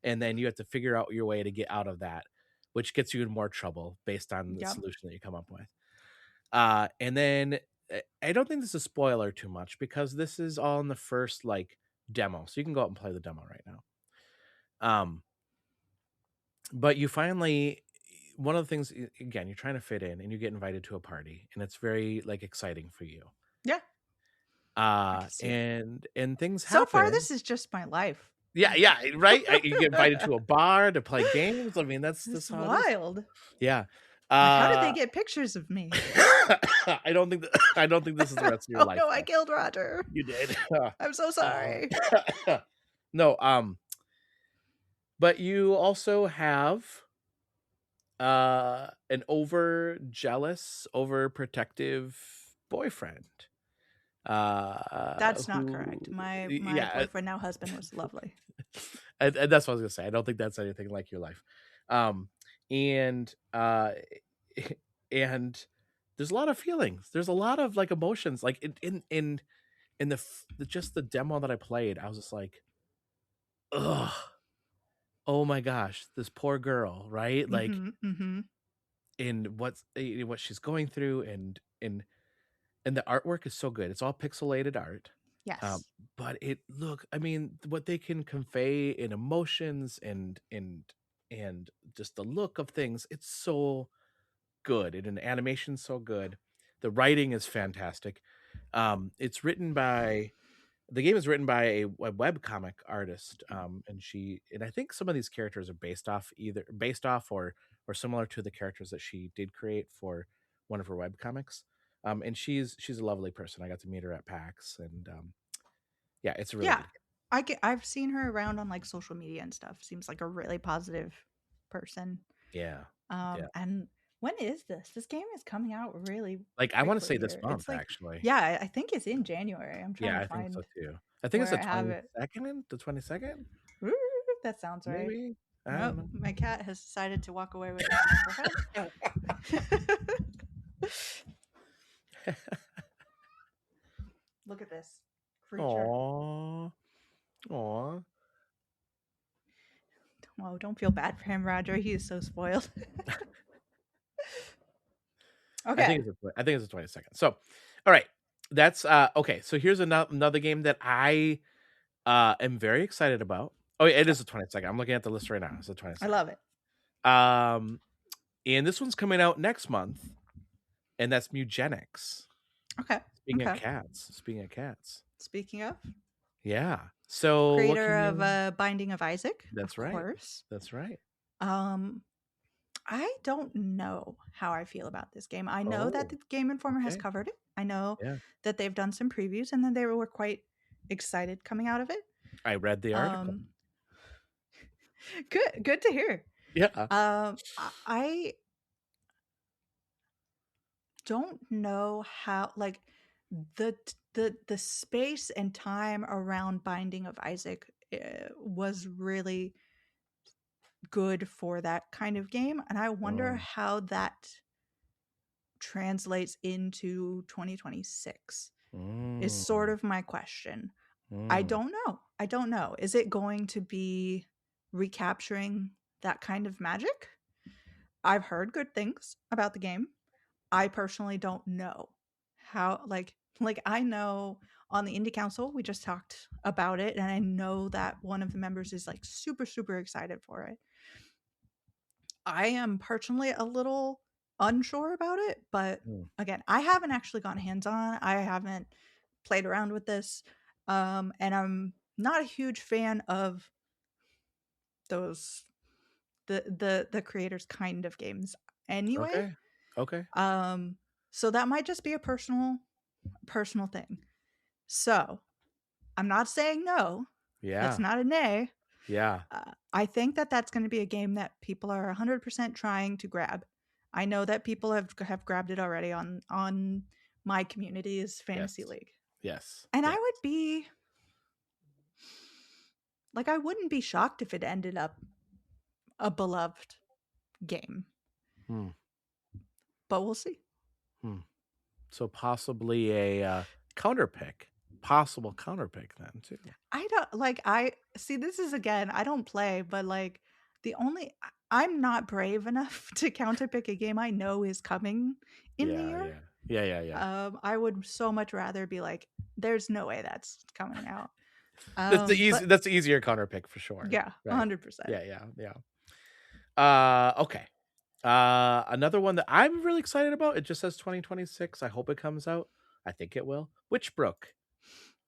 And then you have to figure out your way to get out of that, which gets you in more trouble based on the solution that you come up with. And then I don't think this is a spoiler too much because this is all in the first like demo. So you can go out and play the demo right now. But you finally, one of the things, again, you're trying to fit in and you get invited to a party, and it's very like exciting for you. Yeah. And things happen. So far, this is just my life. Yeah, right. You get invited to a bar to play games. I mean, that's wild. Yeah. How did they get pictures of me? I don't think this is the rest of your life. No, I killed Roger. You did. I'm so sorry. No. But you also have an over jealous, overprotective boyfriend. That's not correct. My boyfriend, now husband, was lovely. And that's what I was gonna say. I don't think that's anything like your life. And there's a lot of feelings. There's a lot of like emotions. Like in just the demo that I played, I was just like, ugh, oh my gosh, this poor girl, right? Like, and what she's going through, and the artwork is so good. It's all pixelated art. Yes. But I mean, what they can convey in emotions and just the look of things, it's so good. And an animation's so good. The writing is fantastic. The game is written by a webcomic artist. And I think some of these characters are based off or similar to the characters that she did create for one of her webcomics. And she's a lovely person. I got to meet her at PAX, and it's really good. I've seen her around on like social media and stuff. Seems like a really positive person. Yeah. And when is this? This game is coming out really like I want to say this month, actually. Yeah, I think it's in January. I'm trying to find. I think so too. I think where it's I have it. the 22nd. Ooh, that sounds right. Maybe. I Nope, don't know. my cat has decided to walk away with the microphone. Look at this creature. Aww. Oh, don't feel bad for him, Roger. He is so spoiled. Okay. I think it's the 22nd. So, all right. That's okay. So here's another game that I am very excited about. Oh, it is the 22nd. I'm looking at the list right now. It's the 22nd. I love it. And this one's coming out next month, and that's Mugenics. Okay. Speaking of cats. Speaking of, yeah. So creator of Binding of Isaac. That's of right. Course. That's right. I don't know how I feel about this game. I know that the Game Informer has covered it. I know that they've done some previews and that they were quite excited coming out of it. I read the article. Good to hear. Yeah. I don't know how, like, the space and time around Binding of Isaac was really good for that kind of game, and I wonder how that translates into 2026 is sort of my question. I don't know. Is it going to be recapturing that kind of magic? I've heard good things about the game. I personally don't know how, like I know on the Indie Council we just talked about it, and I know that one of the members is like super excited for it. I am personally a little unsure about it, but again, I haven't actually gone hands-on. I haven't played around with this, and I'm not a huge fan of those the creators kind of games anyway. Okay. So that might just be a personal thing. So I'm not saying no. Yeah. That's not a nay. Yeah. I think that that's going to be a game that people are 100% trying to grab. I know that people have grabbed it already on my community's fantasy league. Yes. And I would be like, I wouldn't be shocked if it ended up a beloved game. But we'll see. So possibly a possible counterpick then too. I don't like, I see, this is, again, I don't play, but like I'm not brave enough to counterpick a game I know is coming in the year. Yeah. I would so much rather be like, there's no way that's coming out. That's the easier counterpick for sure. Yeah, right. 100%. Yeah. Okay. Another one that I'm really excited about. It just says 2026. I hope it comes out. I think it will. Witchbrook.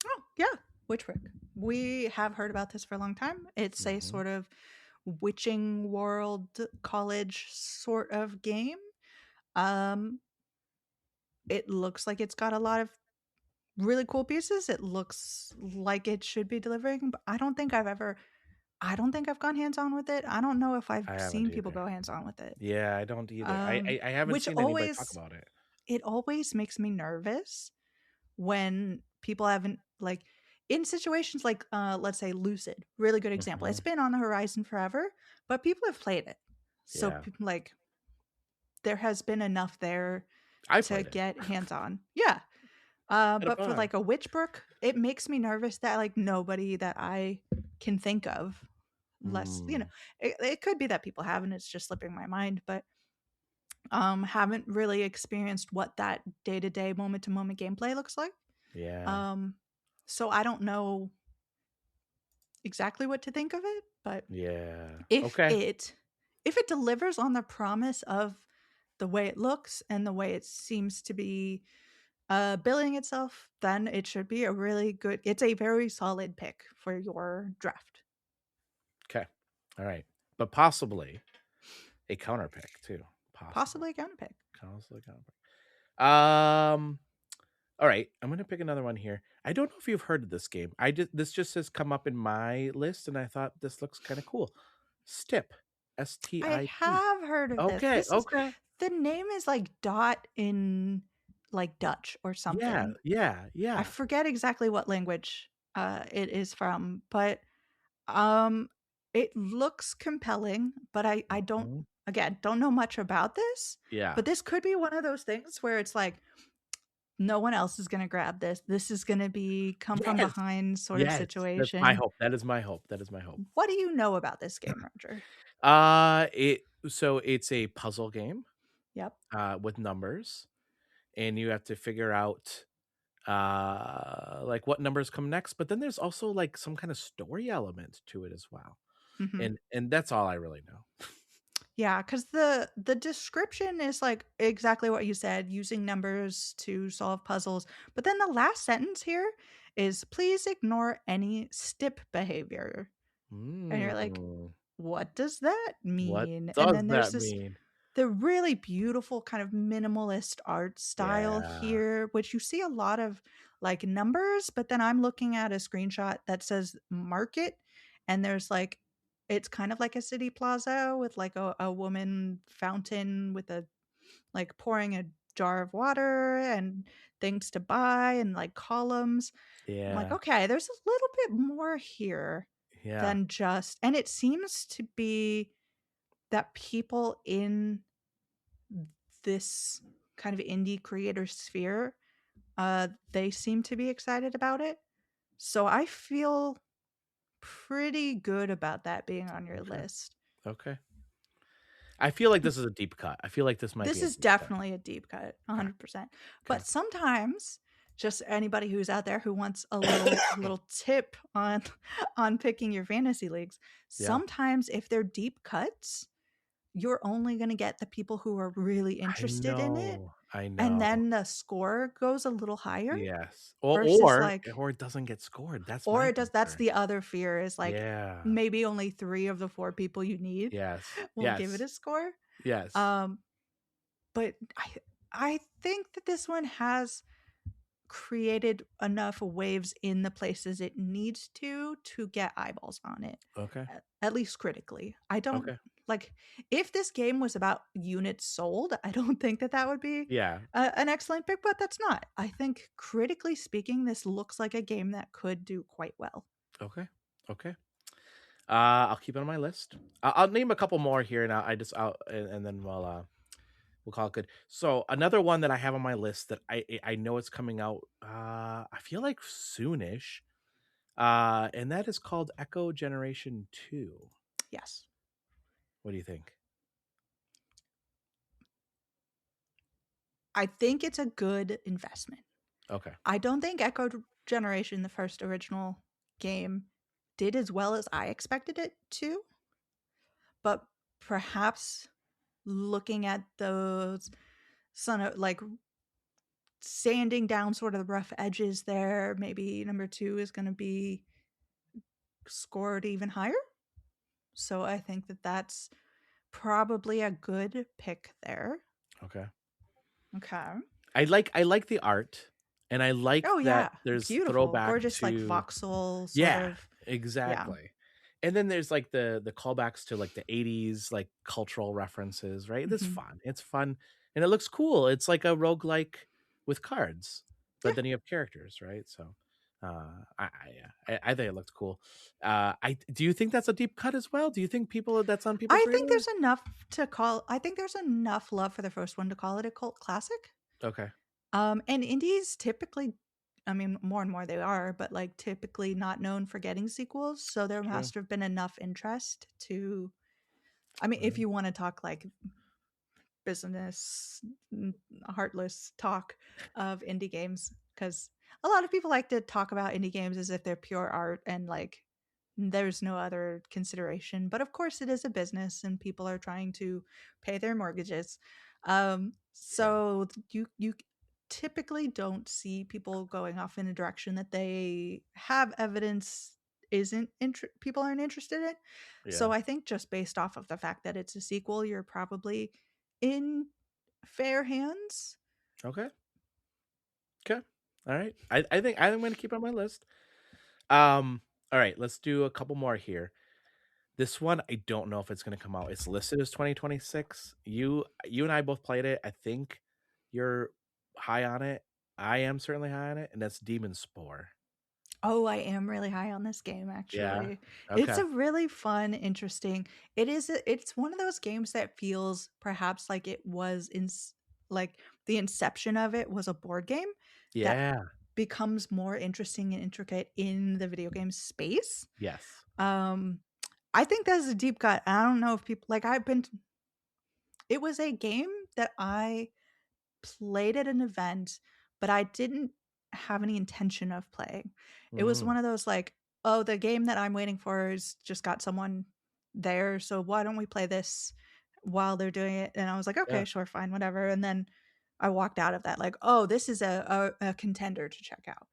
Oh yeah, Witchbrook. We have heard about this for a long time. It's a sort of witching world college sort of game. It looks like it's got a lot of really cool pieces. It looks like it should be delivering, but I don't think I've gone hands-on with it. I don't know if I've seen people go hands-on with it. Yeah, I don't either. I haven't seen anybody talk about it. It always makes me nervous when people haven't, like, in situations like, let's say Lucid, really good example. It's been on the horizon forever, but people have played it. So like, there has been enough there to get hands-on. Yeah. But for like a Witchbrook, it makes me nervous that like nobody that I can think of, less, it could be that people haven't, it's just slipping my mind, but haven't really experienced what that day-to-day, moment-to-moment gameplay looks like. Yeah. So I don't know exactly what to think of it, but if it delivers on the promise of the way it looks and the way it seems to be billing itself, then it should be a really good, it's a very solid pick for your draft. Okay. All right. But possibly a counterpick too. Possibly a counterpick. All right. I'm going to pick another one here. I don't know if you've heard of this game. This just has come up in my list and I thought this looks kind of cool. Stip. STIP. I have heard of this. Okay. The name is like dot in like Dutch or something. Yeah. I forget exactly what language it is from, but it looks compelling, but I don't, again, don't know much about this. Yeah. But this could be one of those things where it's like, no one else is going to grab this. This is going to be come from behind sort of situation. That's my hope. That is my hope. What do you know about this game, Roger? It's a puzzle game. Yep. With numbers, and you have to figure out like what numbers come next. But then there's also like some kind of story element to it as well. Mhm. And that's all I really know. Yeah, because the description is like exactly what you said, using numbers to solve puzzles. But then the last sentence here is, please ignore any stip behavior. And you're like, what does that What mean? does And then there's that this mean? the really beautiful kind of minimalist art style Yeah. here, which you see a lot of like numbers, but then I'm looking at a screenshot that says market, and there's like, it's kind of like a city plaza with like a woman fountain with a like pouring a jar of water and things to buy and like columns. I'm like, Yeah. okay, there's a little bit more here Yeah. than just, and it seems to be that people in this kind of indie creator sphere, they seem to be excited about it. So I feel pretty good about that being on your list. Okay. I feel like this is a deep cut. I feel like this might be This a is deep definitely a deep cut, 100%. But sometimes, just anybody who's out there who wants a little tip on picking your fantasy leagues, Yeah. sometimes if they're deep cuts, you're only going to get the people who are really interested in it. I know. And then the score goes a little higher. Yes. Versus Or it doesn't get scored. That's or my it does. That's concern. the other fear is like Yeah. maybe only 3 of the 4 people you need Yes. will give it a score. Yes. But I think that this one has created enough waves in the places it needs to get eyeballs on it. Okay. At least critically. I don't Okay. like if this game was about units sold, I don't think that would be Yeah. an excellent pick, but that's not. I think critically speaking, this looks like a game that could do quite well. Okay. I'll keep it on my list. I'll name a couple more here, and and then we'll call it good. So another one that I have on my list that I know it's coming out. I feel like soonish, and that is called Echo Generation 2. Yes. What do you think? I think it's a good investment. Okay. I don't think Echo Generation, the first original game, did as well as I expected it to. But perhaps looking at those like sanding down sort of the rough edges there, maybe number 2 is going to be scored even higher. So I think that that's probably a good pick there. Okay. I like the art, and I like that there's beautiful, throwback gorgeous, to like voxel sort of. Exactly. Yeah. And then there's like the callbacks to like the 80s like cultural references, right? That's fun. It's fun, and it looks cool. It's like a roguelike with cards, but then you have characters, right? So I think it looked cool. Do you think that's a deep cut as well? Do you think that's on people's radar? think there's enough to call. I think there's enough love for the first one to call it a cult classic. Okay. And indies typically, I mean, more and more they are, but like typically not known for getting sequels. So there has to have been enough interest to, I mean, if you want to talk like business, heartless talk of indie games, because a lot of people like to talk about indie games as if they're pure art and like there's no other consideration. But of course it is a business and people are trying to pay their mortgages. So you typically don't see people going off in a direction that they have evidence people aren't interested in. Yeah. So I think just based off of the fact that it's a sequel, you're probably in fair hands. Okay. All right. I think I'm going to keep it on my list. All right, let's do a couple more here. This one, I don't know if it's going to come out. It's listed as 2026. You and I both played it. I think you're high on it. I am certainly high on it, and that's Demon Spore. Oh, I am really high on this game, actually. It's Okay. a really fun, interesting. It's one of those games that feels perhaps like it was like the inception of it was a board game that Yeah. becomes more interesting and intricate in the video game space. Yes. I think that's a deep cut. I don't know if people like it was a game that I played at an event, but I didn't have any intention of playing. It was one of those like, oh, the game that I'm waiting for is just got someone there, so why don't we play this while they're doing it? And I was like, okay, Yeah. sure, fine, whatever. And then I walked out of that like, oh, this is a contender to check out.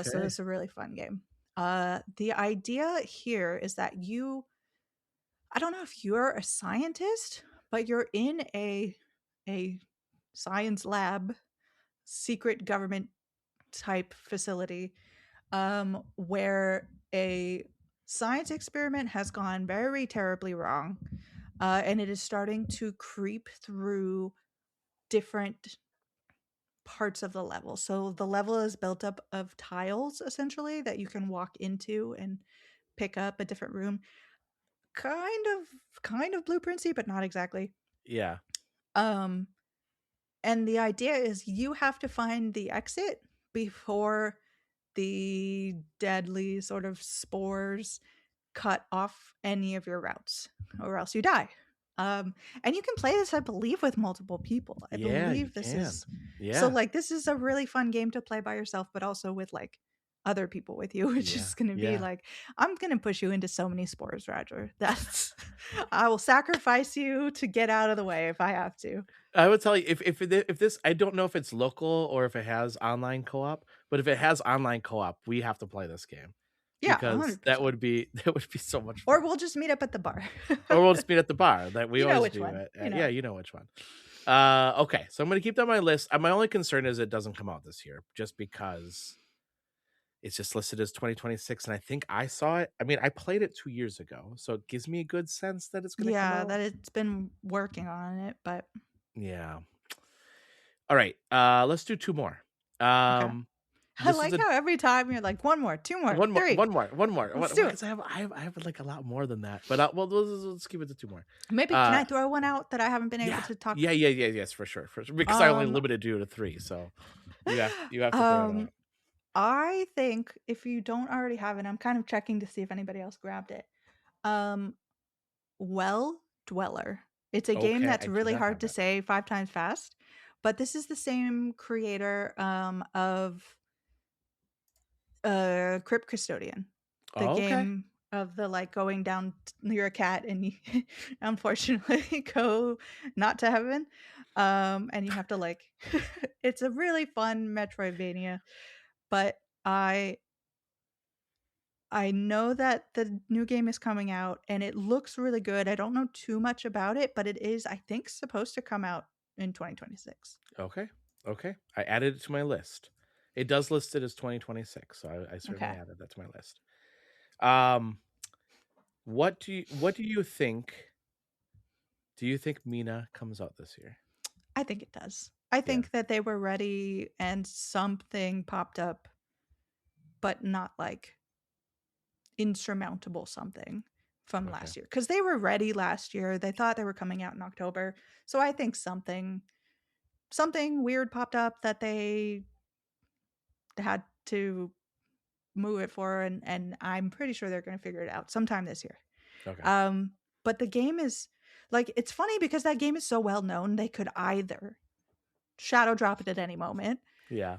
So Okay. it's a really fun game. The idea here is that I don't know if you're a scientist, but you're in a science lab, secret government type facility, where a science experiment has gone very terribly wrong, and it is starting to creep through different parts of the level. So the level is built up of tiles, essentially, that you can walk into and pick up a different room. Kind of blueprinty, but not exactly. Yeah. And the idea is you have to find the exit before the deadly sort of spores cut off any of your routes, or else you die. And you can play this, I believe, with multiple people. I believe this is so like this is a really fun game to play by yourself, but also with like other people with you, which is going to be like, I'm going to push you into so many spores, Roger. I will sacrifice you to get out of the way if I have to. I would tell you if this, I don't know if it's local or if it has online co-op, but if it has online co-op, we have to play this game. Yeah, because 100%. that would be so much fun. Or we'll just meet up at the bar. Or we'll just meet at the bar. That we always do one. it. You know. Yeah, you know which one. Okay, so I'm going to keep that on my list. My only concern is it doesn't come out this year, just because it's just listed as 2026, and I think I saw it. I mean, I played it 2 years ago, so it gives me a good sense that it's going to come out. That it's been working on it, but yeah. All right, let's do 2 more. Okay. I like how every time you're like 1 more, 2 more, 3. One more. Let's do it. I have like a lot more than that, but let's keep it to 2 more. Maybe can I throw one out that I haven't been able to talk? Yes, for sure, because I only limited you to 3, so you have to throw it out. I think if you don't already have it, I'm kind of checking to see if anybody else grabbed it. Well Dweller. It's a game that's really hard to say 5 times fast, but this is the same creator of Crypt Custodian, the game of the like going down, you're a cat and you unfortunately go not to heaven, and you have to like it's a really fun Metroidvania, but I know that the new game is coming out and it looks really good. I don't know too much about it, but it is, I think, supposed to come out in 2026. Okay. I added it to my list. It does list it as 2026, so I certainly added that to my list. What do you think? Do you think Mina comes out this year? I think it does. I think that they were ready and something popped up, but not like insurmountable something from last year. Because they were ready last year. They thought they were coming out in October. So I think something weird popped up that they had to move it for, and I'm pretty sure they're going to figure it out sometime this year. Okay. But the game is like, it's funny because that game is so well known, they could either shadow drop it at any moment. Yeah.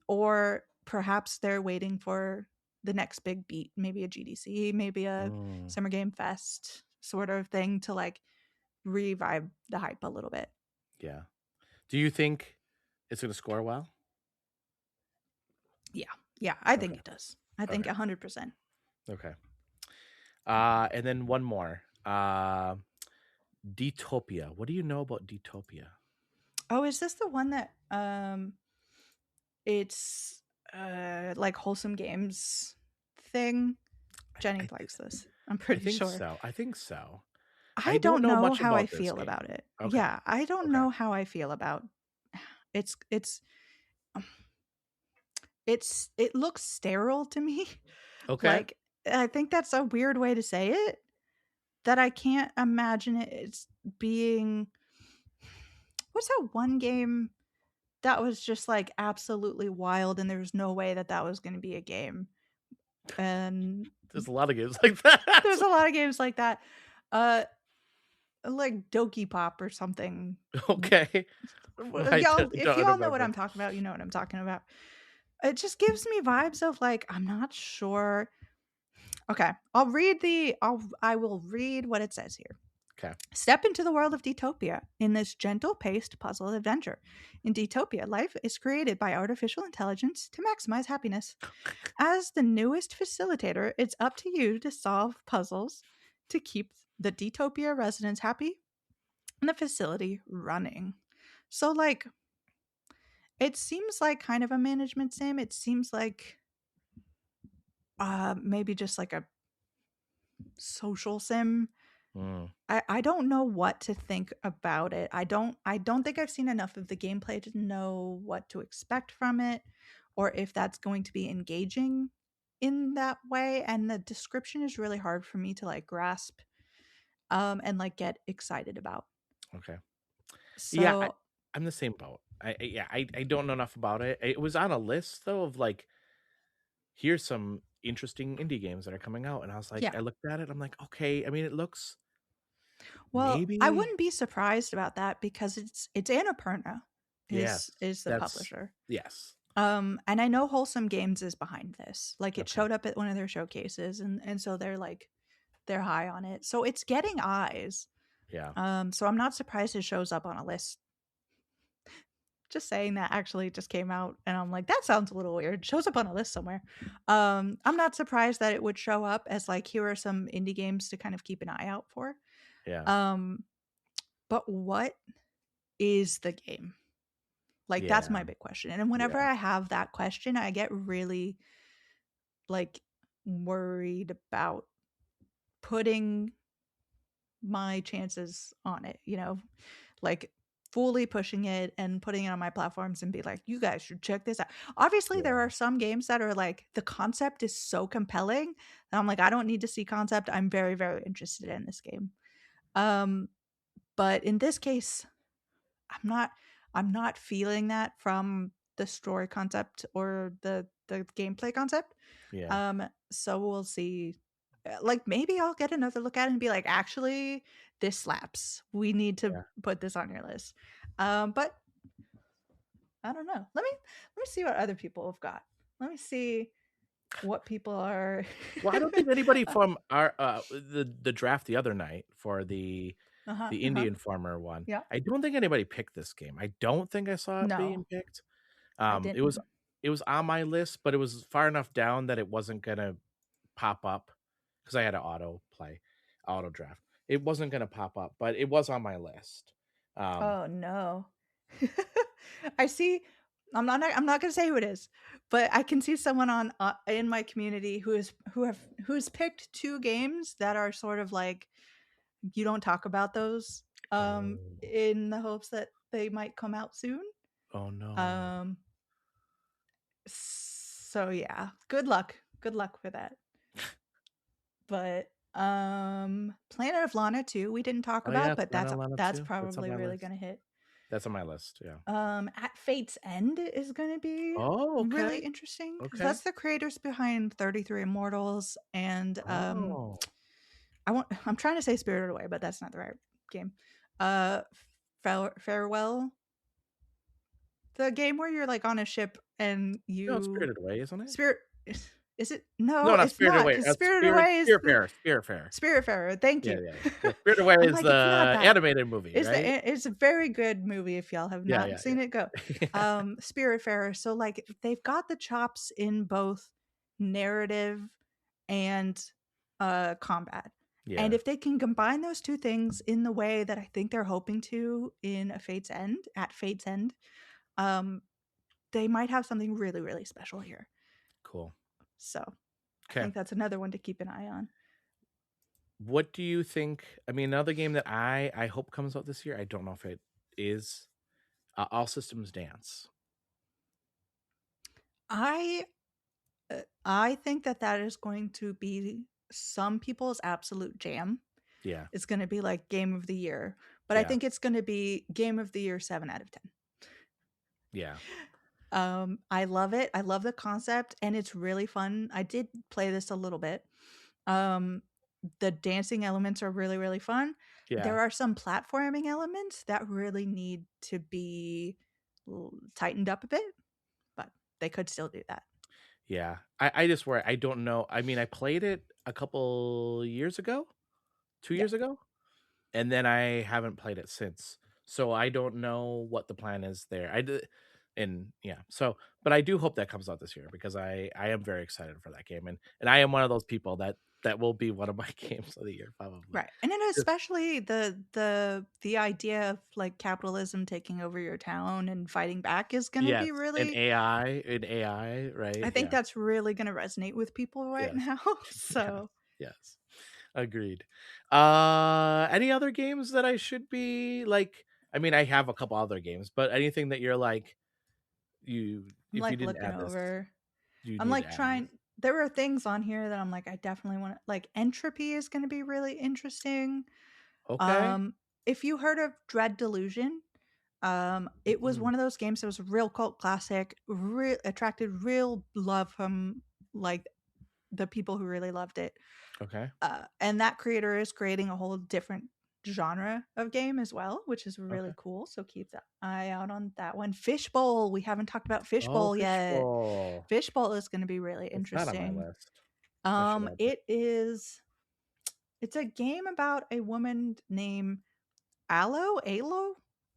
Or perhaps they're waiting for the next big beat, maybe a GDC, maybe a Summer Game Fest sort of thing to like revive the hype a little bit. Yeah. Do you think it's going to score well? Yeah, I think it does. I think 100%. Okay. And then one more. Detopia. What do you know about Detopia? Oh, is this the one that it's like Wholesome Games thing? Jenny likes this. I'm pretty sure. I think so. I don't know much how about I this feel game. about it. Okay. Yeah, I don't know how I feel about it's it looks sterile to me. Okay. Like, I think that's a weird way to say it, that I can't imagine it's being, what's that one game that was just like absolutely wild and there's no way that was going to be a game? And there's a lot of games like that. There's a lot of games like that. Like Doki Pop or something. Okay. Y'all, if y'all know what I'm talking about, you know what I'm talking about. It just gives me vibes of like, I'm not sure. Okay, I will read what it says here. Okay. Step into the world of Detopia in this gentle-paced puzzle adventure. In Detopia, life is created by artificial intelligence to maximize happiness. As the newest facilitator, it's up to you to solve puzzles to keep the Detopia residents happy and the facility running. So, like, it seems like kind of a management sim. It seems like maybe just like a social sim. I don't know what to think about it. I don't think I've seen enough of the gameplay to know what to expect from it, or if that's going to be engaging in that way. And the description is really hard for me to like grasp and like get excited about. Okay. So yeah, I'm the same boat. I don't know enough about it. It was on a list though of like, here's some interesting indie games that are coming out, and I was like, I looked at it, I'm like, okay. I mean, it looks. Well, maybe I wouldn't be surprised about that because it's Annapurna is the publisher. Yes. And I know Wholesome Games is behind this. Like it showed up at one of their showcases, and so they're high on it. So it's getting eyes. Yeah. So I'm not surprised it shows up on a list. Just saying that actually just came out, and I'm like, that sounds a little weird. It shows up on a list somewhere. I'm not surprised that it would show up as like, here are some indie games to kind of keep an eye out for. Yeah. But what is the game? Like, that's my big question. And whenever I have that question, I get really like worried about putting my chances on it, you know, like fully pushing it and putting it on my platforms and be like, you guys should check this out. Obviously, there are some games that are like, the concept is so compelling that I'm like, I don't need to see concept. I'm very, very interested in this game. But in this case, I'm not feeling that from the story concept or the gameplay concept. So we'll see. Like, maybe I'll get another look at it and be like, actually, this slaps. We need to put this on your list. But I don't know. Let me see what other people have got. Let me see what people are. Well, I don't think anybody from our the draft the other night for the Indie Informer one. Yeah. I don't think anybody picked this game. I don't think I saw it being picked. It was on my list, but it was far enough down that it wasn't gonna pop up because I had an auto draft. It wasn't gonna pop up, but it was on my list. Oh no. I see. I'm not gonna say who it is, but I can see someone on in my community who's picked two games that are sort of like, you don't talk about those in the hopes that they might come out soon. Oh no. So yeah, good luck for that. But Planet of Lana 2 we didn't talk about, but that's probably really gonna hit. That's on my list. Yeah. At Fate's End is gonna be really interesting. Okay. That's the creators behind 33 Immortals and I'm trying to say Spirited Away, but that's not the right game. Farewell. The game where you're like on a ship and you. No, it's Spirited Away, isn't it? Is it? No, not it's Spirited not. Away. Spirited Away is Spiritfarer. Spiritfarer. Thank you. Yeah. Spirited Away is the animated movie, right? It's a very good movie. If y'all have not seen it, go. Spiritfarer. So like they've got the chops in both narrative and combat. Yeah. And if they can combine those two things in the way that I think they're hoping to at Fate's End, they might have something really, really special here. Cool. So I think that's another one to keep an eye on. What do you think? I mean, another game that I hope comes out this year, I don't know if it is, All Systems Dance. I think that is going to be some people's absolute jam. Yeah. It's going to be like game of the year, but I think it's going to be game of the year 7 out of 10. Yeah. I love it. I love the concept, and it's really fun. I did play this a little bit. The dancing elements are really, really fun. Yeah. There are some platforming elements that really need to be tightened up a bit, but they could still do that. Yeah. I just worry. I don't know. I mean, I played it a couple years ago, 2 years ago, and then I haven't played it since. So I don't know what the plan is there. But I do hope that comes out this year, because I am very excited for that game, and I am one of those people that will be one of my games of the year, probably. Right. And then especially the idea of like capitalism taking over your town and fighting back is going to be really an AI, right? I think that's really going to resonate with people right now. So yes. Agreed. Any other games that I should be like? I mean, I have a couple other games, but anything that you're like, if like you didn't looking add over. this, I'm like trying. There are things on here that I'm like, I definitely want to. Like Entropy is going to be really interesting. Okay. If you heard of Dread Delusion, it was one of those games that was a real cult classic. Attracted real love from like the people who really loved it. Okay. And that creator is creating a whole different genre of game as well, which is really cool. So keep that eye out on that one. Fishbowl. We haven't talked about Fishbowl yet. Fishbowl is going to be really interesting. Not on my list. It's a game about a woman named Alo.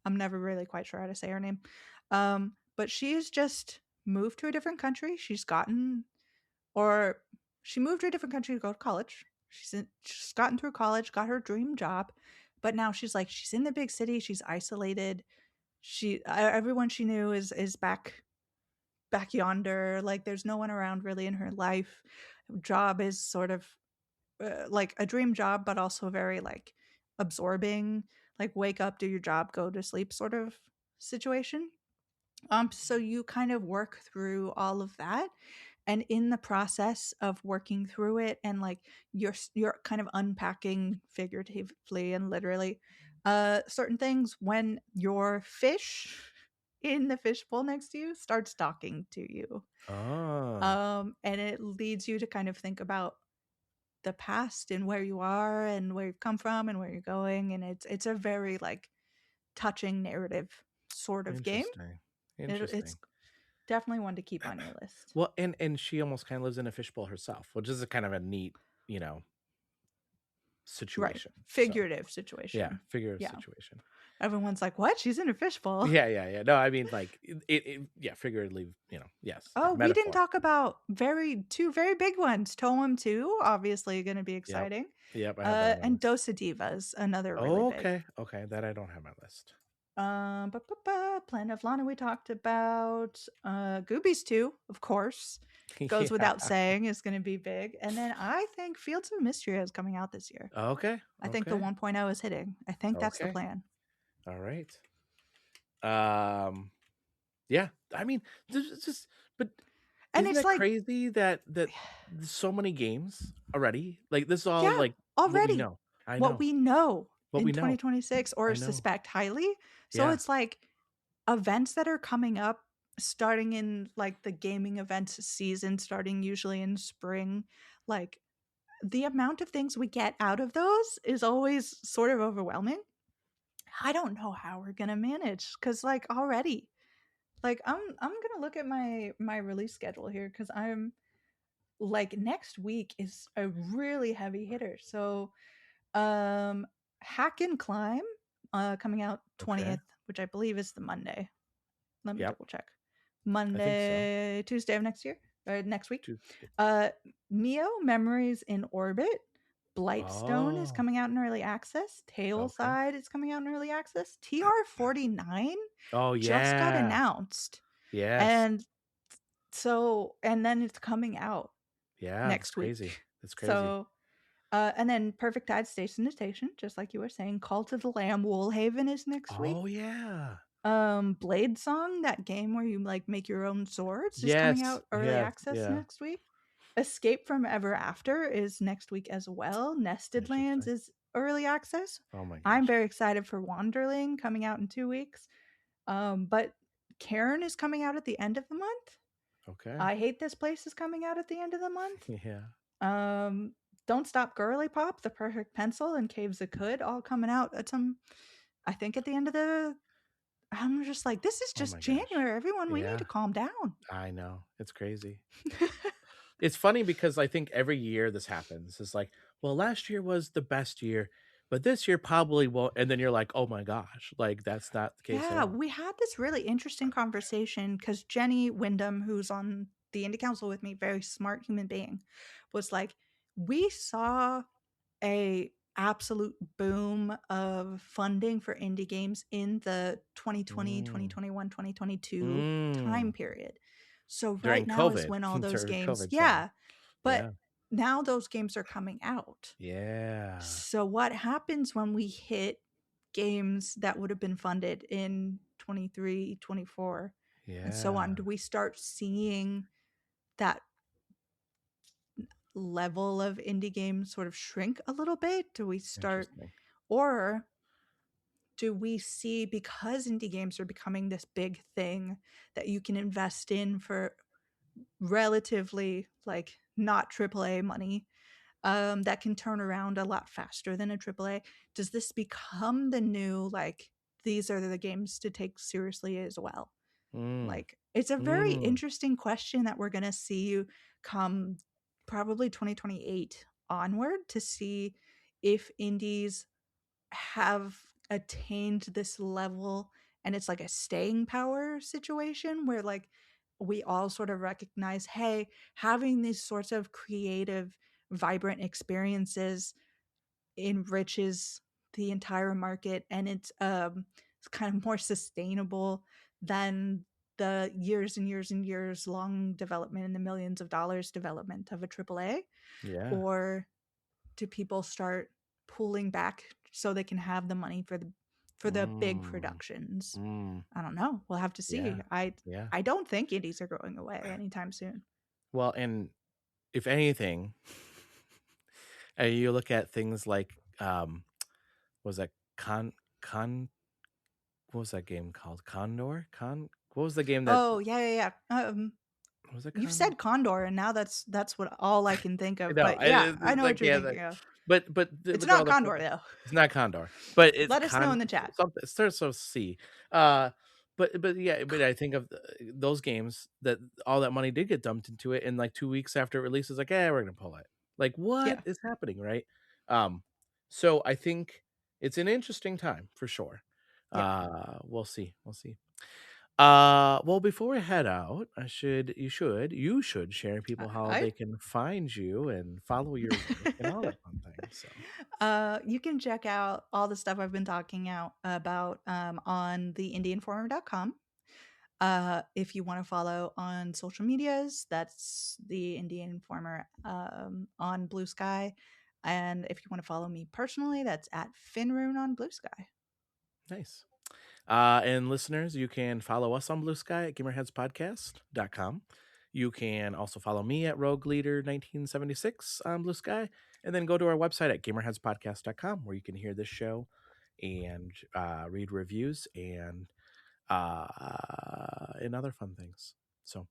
I'm never really quite sure how to say her name. But she's just moved to a different country. She moved to a different country to go to college. She's gotten through college, got her dream job, but now she's in the big city. She's isolated. Everyone she knew is back yonder. Like there's no one around really in her life. Job is sort of like a dream job, but also very like absorbing. Like wake up, do your job, go to sleep sort of situation. So you kind of work through all of that. And in the process of working through it, and like you're kind of unpacking figuratively and literally certain things, when your fish in the fishbowl next to you starts talking to you. And it leads you to kind of think about the past and where you are and where you've come from and where you're going. And it's a very like touching narrative sort of game. Interesting. It's definitely one to keep on your list. Well, and she almost kind of lives in a fishbowl herself, which is a kind of a neat, situation. Right. Figurative situation. Yeah, figurative situation. Everyone's like, "What? She's in a fishbowl?" Yeah. No, I mean, like figuratively, yes. Oh, we didn't talk about two very big ones. Toem 2, obviously going to be exciting. Yep. And Dosa Divas, another really big. Okay, that I don't have on my list. Planet of Lana we talked about. Goobies 2, of course. Goes without saying, is going to be big. And then I think Fields of Mystery is coming out this year. Okay. I think the 1.0 is hitting. I think that's the plan. All right. Yeah. I mean, it's just, but and isn't it's that like crazy that so many games already? Like this is all like already what we know. In 2026 or suspect highly. So it's like events that are coming up starting in like the gaming events season, starting usually in spring. Like the amount of things we get out of those is always sort of overwhelming. I don't know how we're gonna manage because like already, like I'm gonna look at my release schedule here because I'm like next week is a really heavy hitter. So Hack and Climb coming out 20th, which I believe is the Monday. Let me double check. Monday, Tuesday of next year or next week. Mio Memories in Orbit. Blightstone is coming out in early access. Tailside is coming out in early access. TR49 just got announced. Yeah. And then it's coming out next week. That's crazy. So and then Perfect Tide Station to Station, just like you were saying. Cult of the Lamb Woolhaven is next week. Oh yeah. Blade Song, that game where you like make your own swords, is coming Yes. out early Yes. access Yeah. next week. Escape from Ever After is next week as well. Nested Lands is early access. Oh my gosh. I'm very excited for Wanderling coming out in 2 weeks. But Cairn is coming out at the end of the month. Okay. I Hate This Place is coming out at the end of the month. Yeah. Don't Stop Girly Pop, The Perfect Pencil, and Caves of Could all coming out at I think at the end of the. I'm just like, this is just January. Everyone, we need to calm down. I know. It's crazy. It's funny because I think every year this happens. It's like, well, last year was the best year, but this year probably won't. And then you're like, oh my gosh, like that's not the case. Yeah, we had this really interesting conversation because Jenny Wyndham, who's on the Indie Council with me, very smart human being, was like, we saw a absolute boom of funding for indie games in the 2020, 2021, 2022 time period. So During right now is COVID. when all those During games, COVID, yeah, but yeah. now those games are coming out. Yeah. So what happens when we hit games that would have been funded in 23, 24, and so on? Do we start seeing that level of indie games sort of shrink a little bit? Do we start, or do we see, because indie games are becoming this big thing that you can invest in for relatively like not AAA money, that can turn around a lot faster than a AAA? Does this become the new, like, these are the games to take seriously as well? Like, it's a very interesting question that we're going to see come probably 2028 onward, to see if indies have attained this level and it's like a staying power situation where like we all sort of recognize, hey, having these sorts of creative, vibrant experiences enriches the entire market, and it's kind of more sustainable than the years and years and years long development and the millions of dollars development of a AAA. Yeah. Or do people start pulling back so they can have the money for the big productions? I don't know. We'll have to see. Yeah. I don't think indies are going away anytime soon. Well, and if anything, and you look at things like what was that what was that game called? Condor? What was the game that Oh, yeah. was it? You've said Condor, and now that's what all I can think of. No, But yeah, I know like, what you're yeah, thinking of. But It's not Condor though. It's not Condor, but it's Let us know in the chat. Something it starts with C. But yeah, but I think of those games that all that money did get dumped into it, and like 2 weeks after it releases, like, we're gonna pull it. Like, what is happening, right? So I think it's an interesting time for sure. We'll see. Well, before we head out, you should share people how they can find you and follow your work and all that fun things. So. You can check out all the stuff I've been talking about on the IndieInformer.com. If you want to follow on social medias, that's the Indian Informer on Blue Sky. And if you want to follow me personally, that's at Finrune on Blue Sky. Nice. And listeners, you can follow us on Blue Sky at gamerheadspodcast.com. You can also follow me at Rogue Leader 1976 on Blue Sky, and then go to our website at gamerheadspodcast.com, where you can hear this show and read reviews and other fun things. So,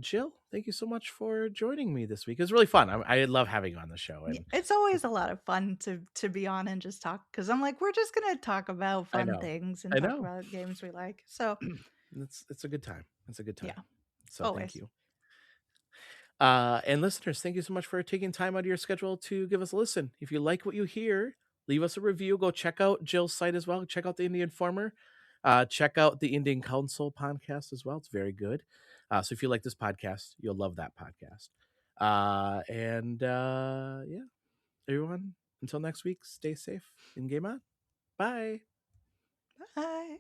Jill, thank you so much for joining me this week. It was really fun. I love having you on the show. And it's always a lot of fun to be on and just talk, because I'm like, we're just gonna talk about fun things and talk about games we like. So it's a good time. It's a good time. Yeah. So always. Thank you. And listeners, thank you so much for taking time out of your schedule to give us a listen. If you like what you hear, leave us a review. Go check out Jill's site as well. Check out the Indian Informer. Check out the Indian Council podcast as well. It's very good. So if you like this podcast, you'll love that podcast. Yeah, everyone, until next week, stay safe and game on. Bye. Bye.